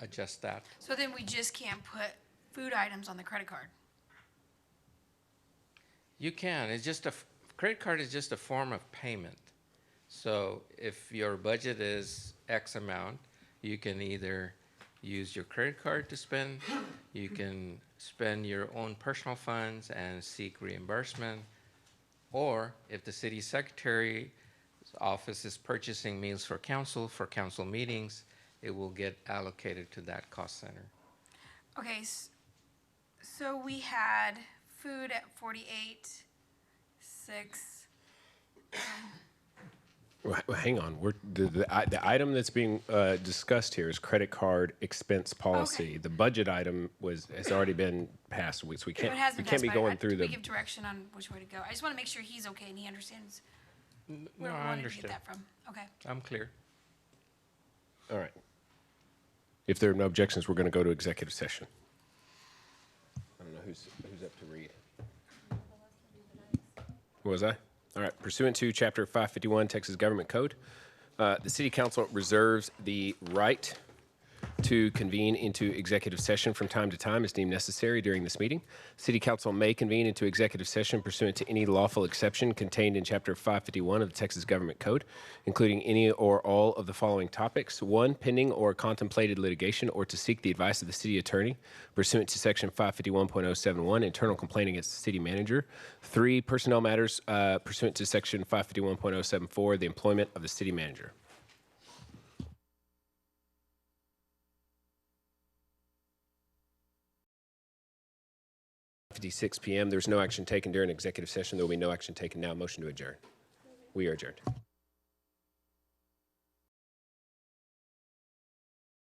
adjust that. So then we just can't put food items on the credit card. You can. It's just credit card is just a form of payment. So if your budget is X amount, you can either use your credit card to spend. You can spend your own personal funds and seek reimbursement. Or if the city secretary's office is purchasing meals for council meetings, it will get allocated to that cost center. Okay, so we had food at 48, 6. Well, hang on, the item that's being discussed here is credit card expense policy. Okay. The budget item has already been passed, so we It can't, has we been can't be passed, but going through we the, give direction on which way to go. I just want to make sure he's okay and he understands where No, we I wanted to understand. get that from. Okay. I'm clear. all right. If there are no objections, we're going to go to executive session. I don't know who's up to read. What was I? All right, pursuant to Chapter 551 Texas Government Code, the City Council reserves the right to convene into executive session from time to time as deemed necessary during this meeting. City Council may convene into executive session pursuant to any lawful exception contained in Chapter 551 of the Texas Government Code, including any or all of the following topics. 1, pending or contemplated litigation or to seek the advice of the city attorney pursuant to Section 551.071, internal complaint against the city manager. 3, personnel matters pursuant to Section 551.074, the employment of the city manager. 56 p.m. There's no action taken during executive session. There will be no action taken now. Motion to adjourn. We are adjourned.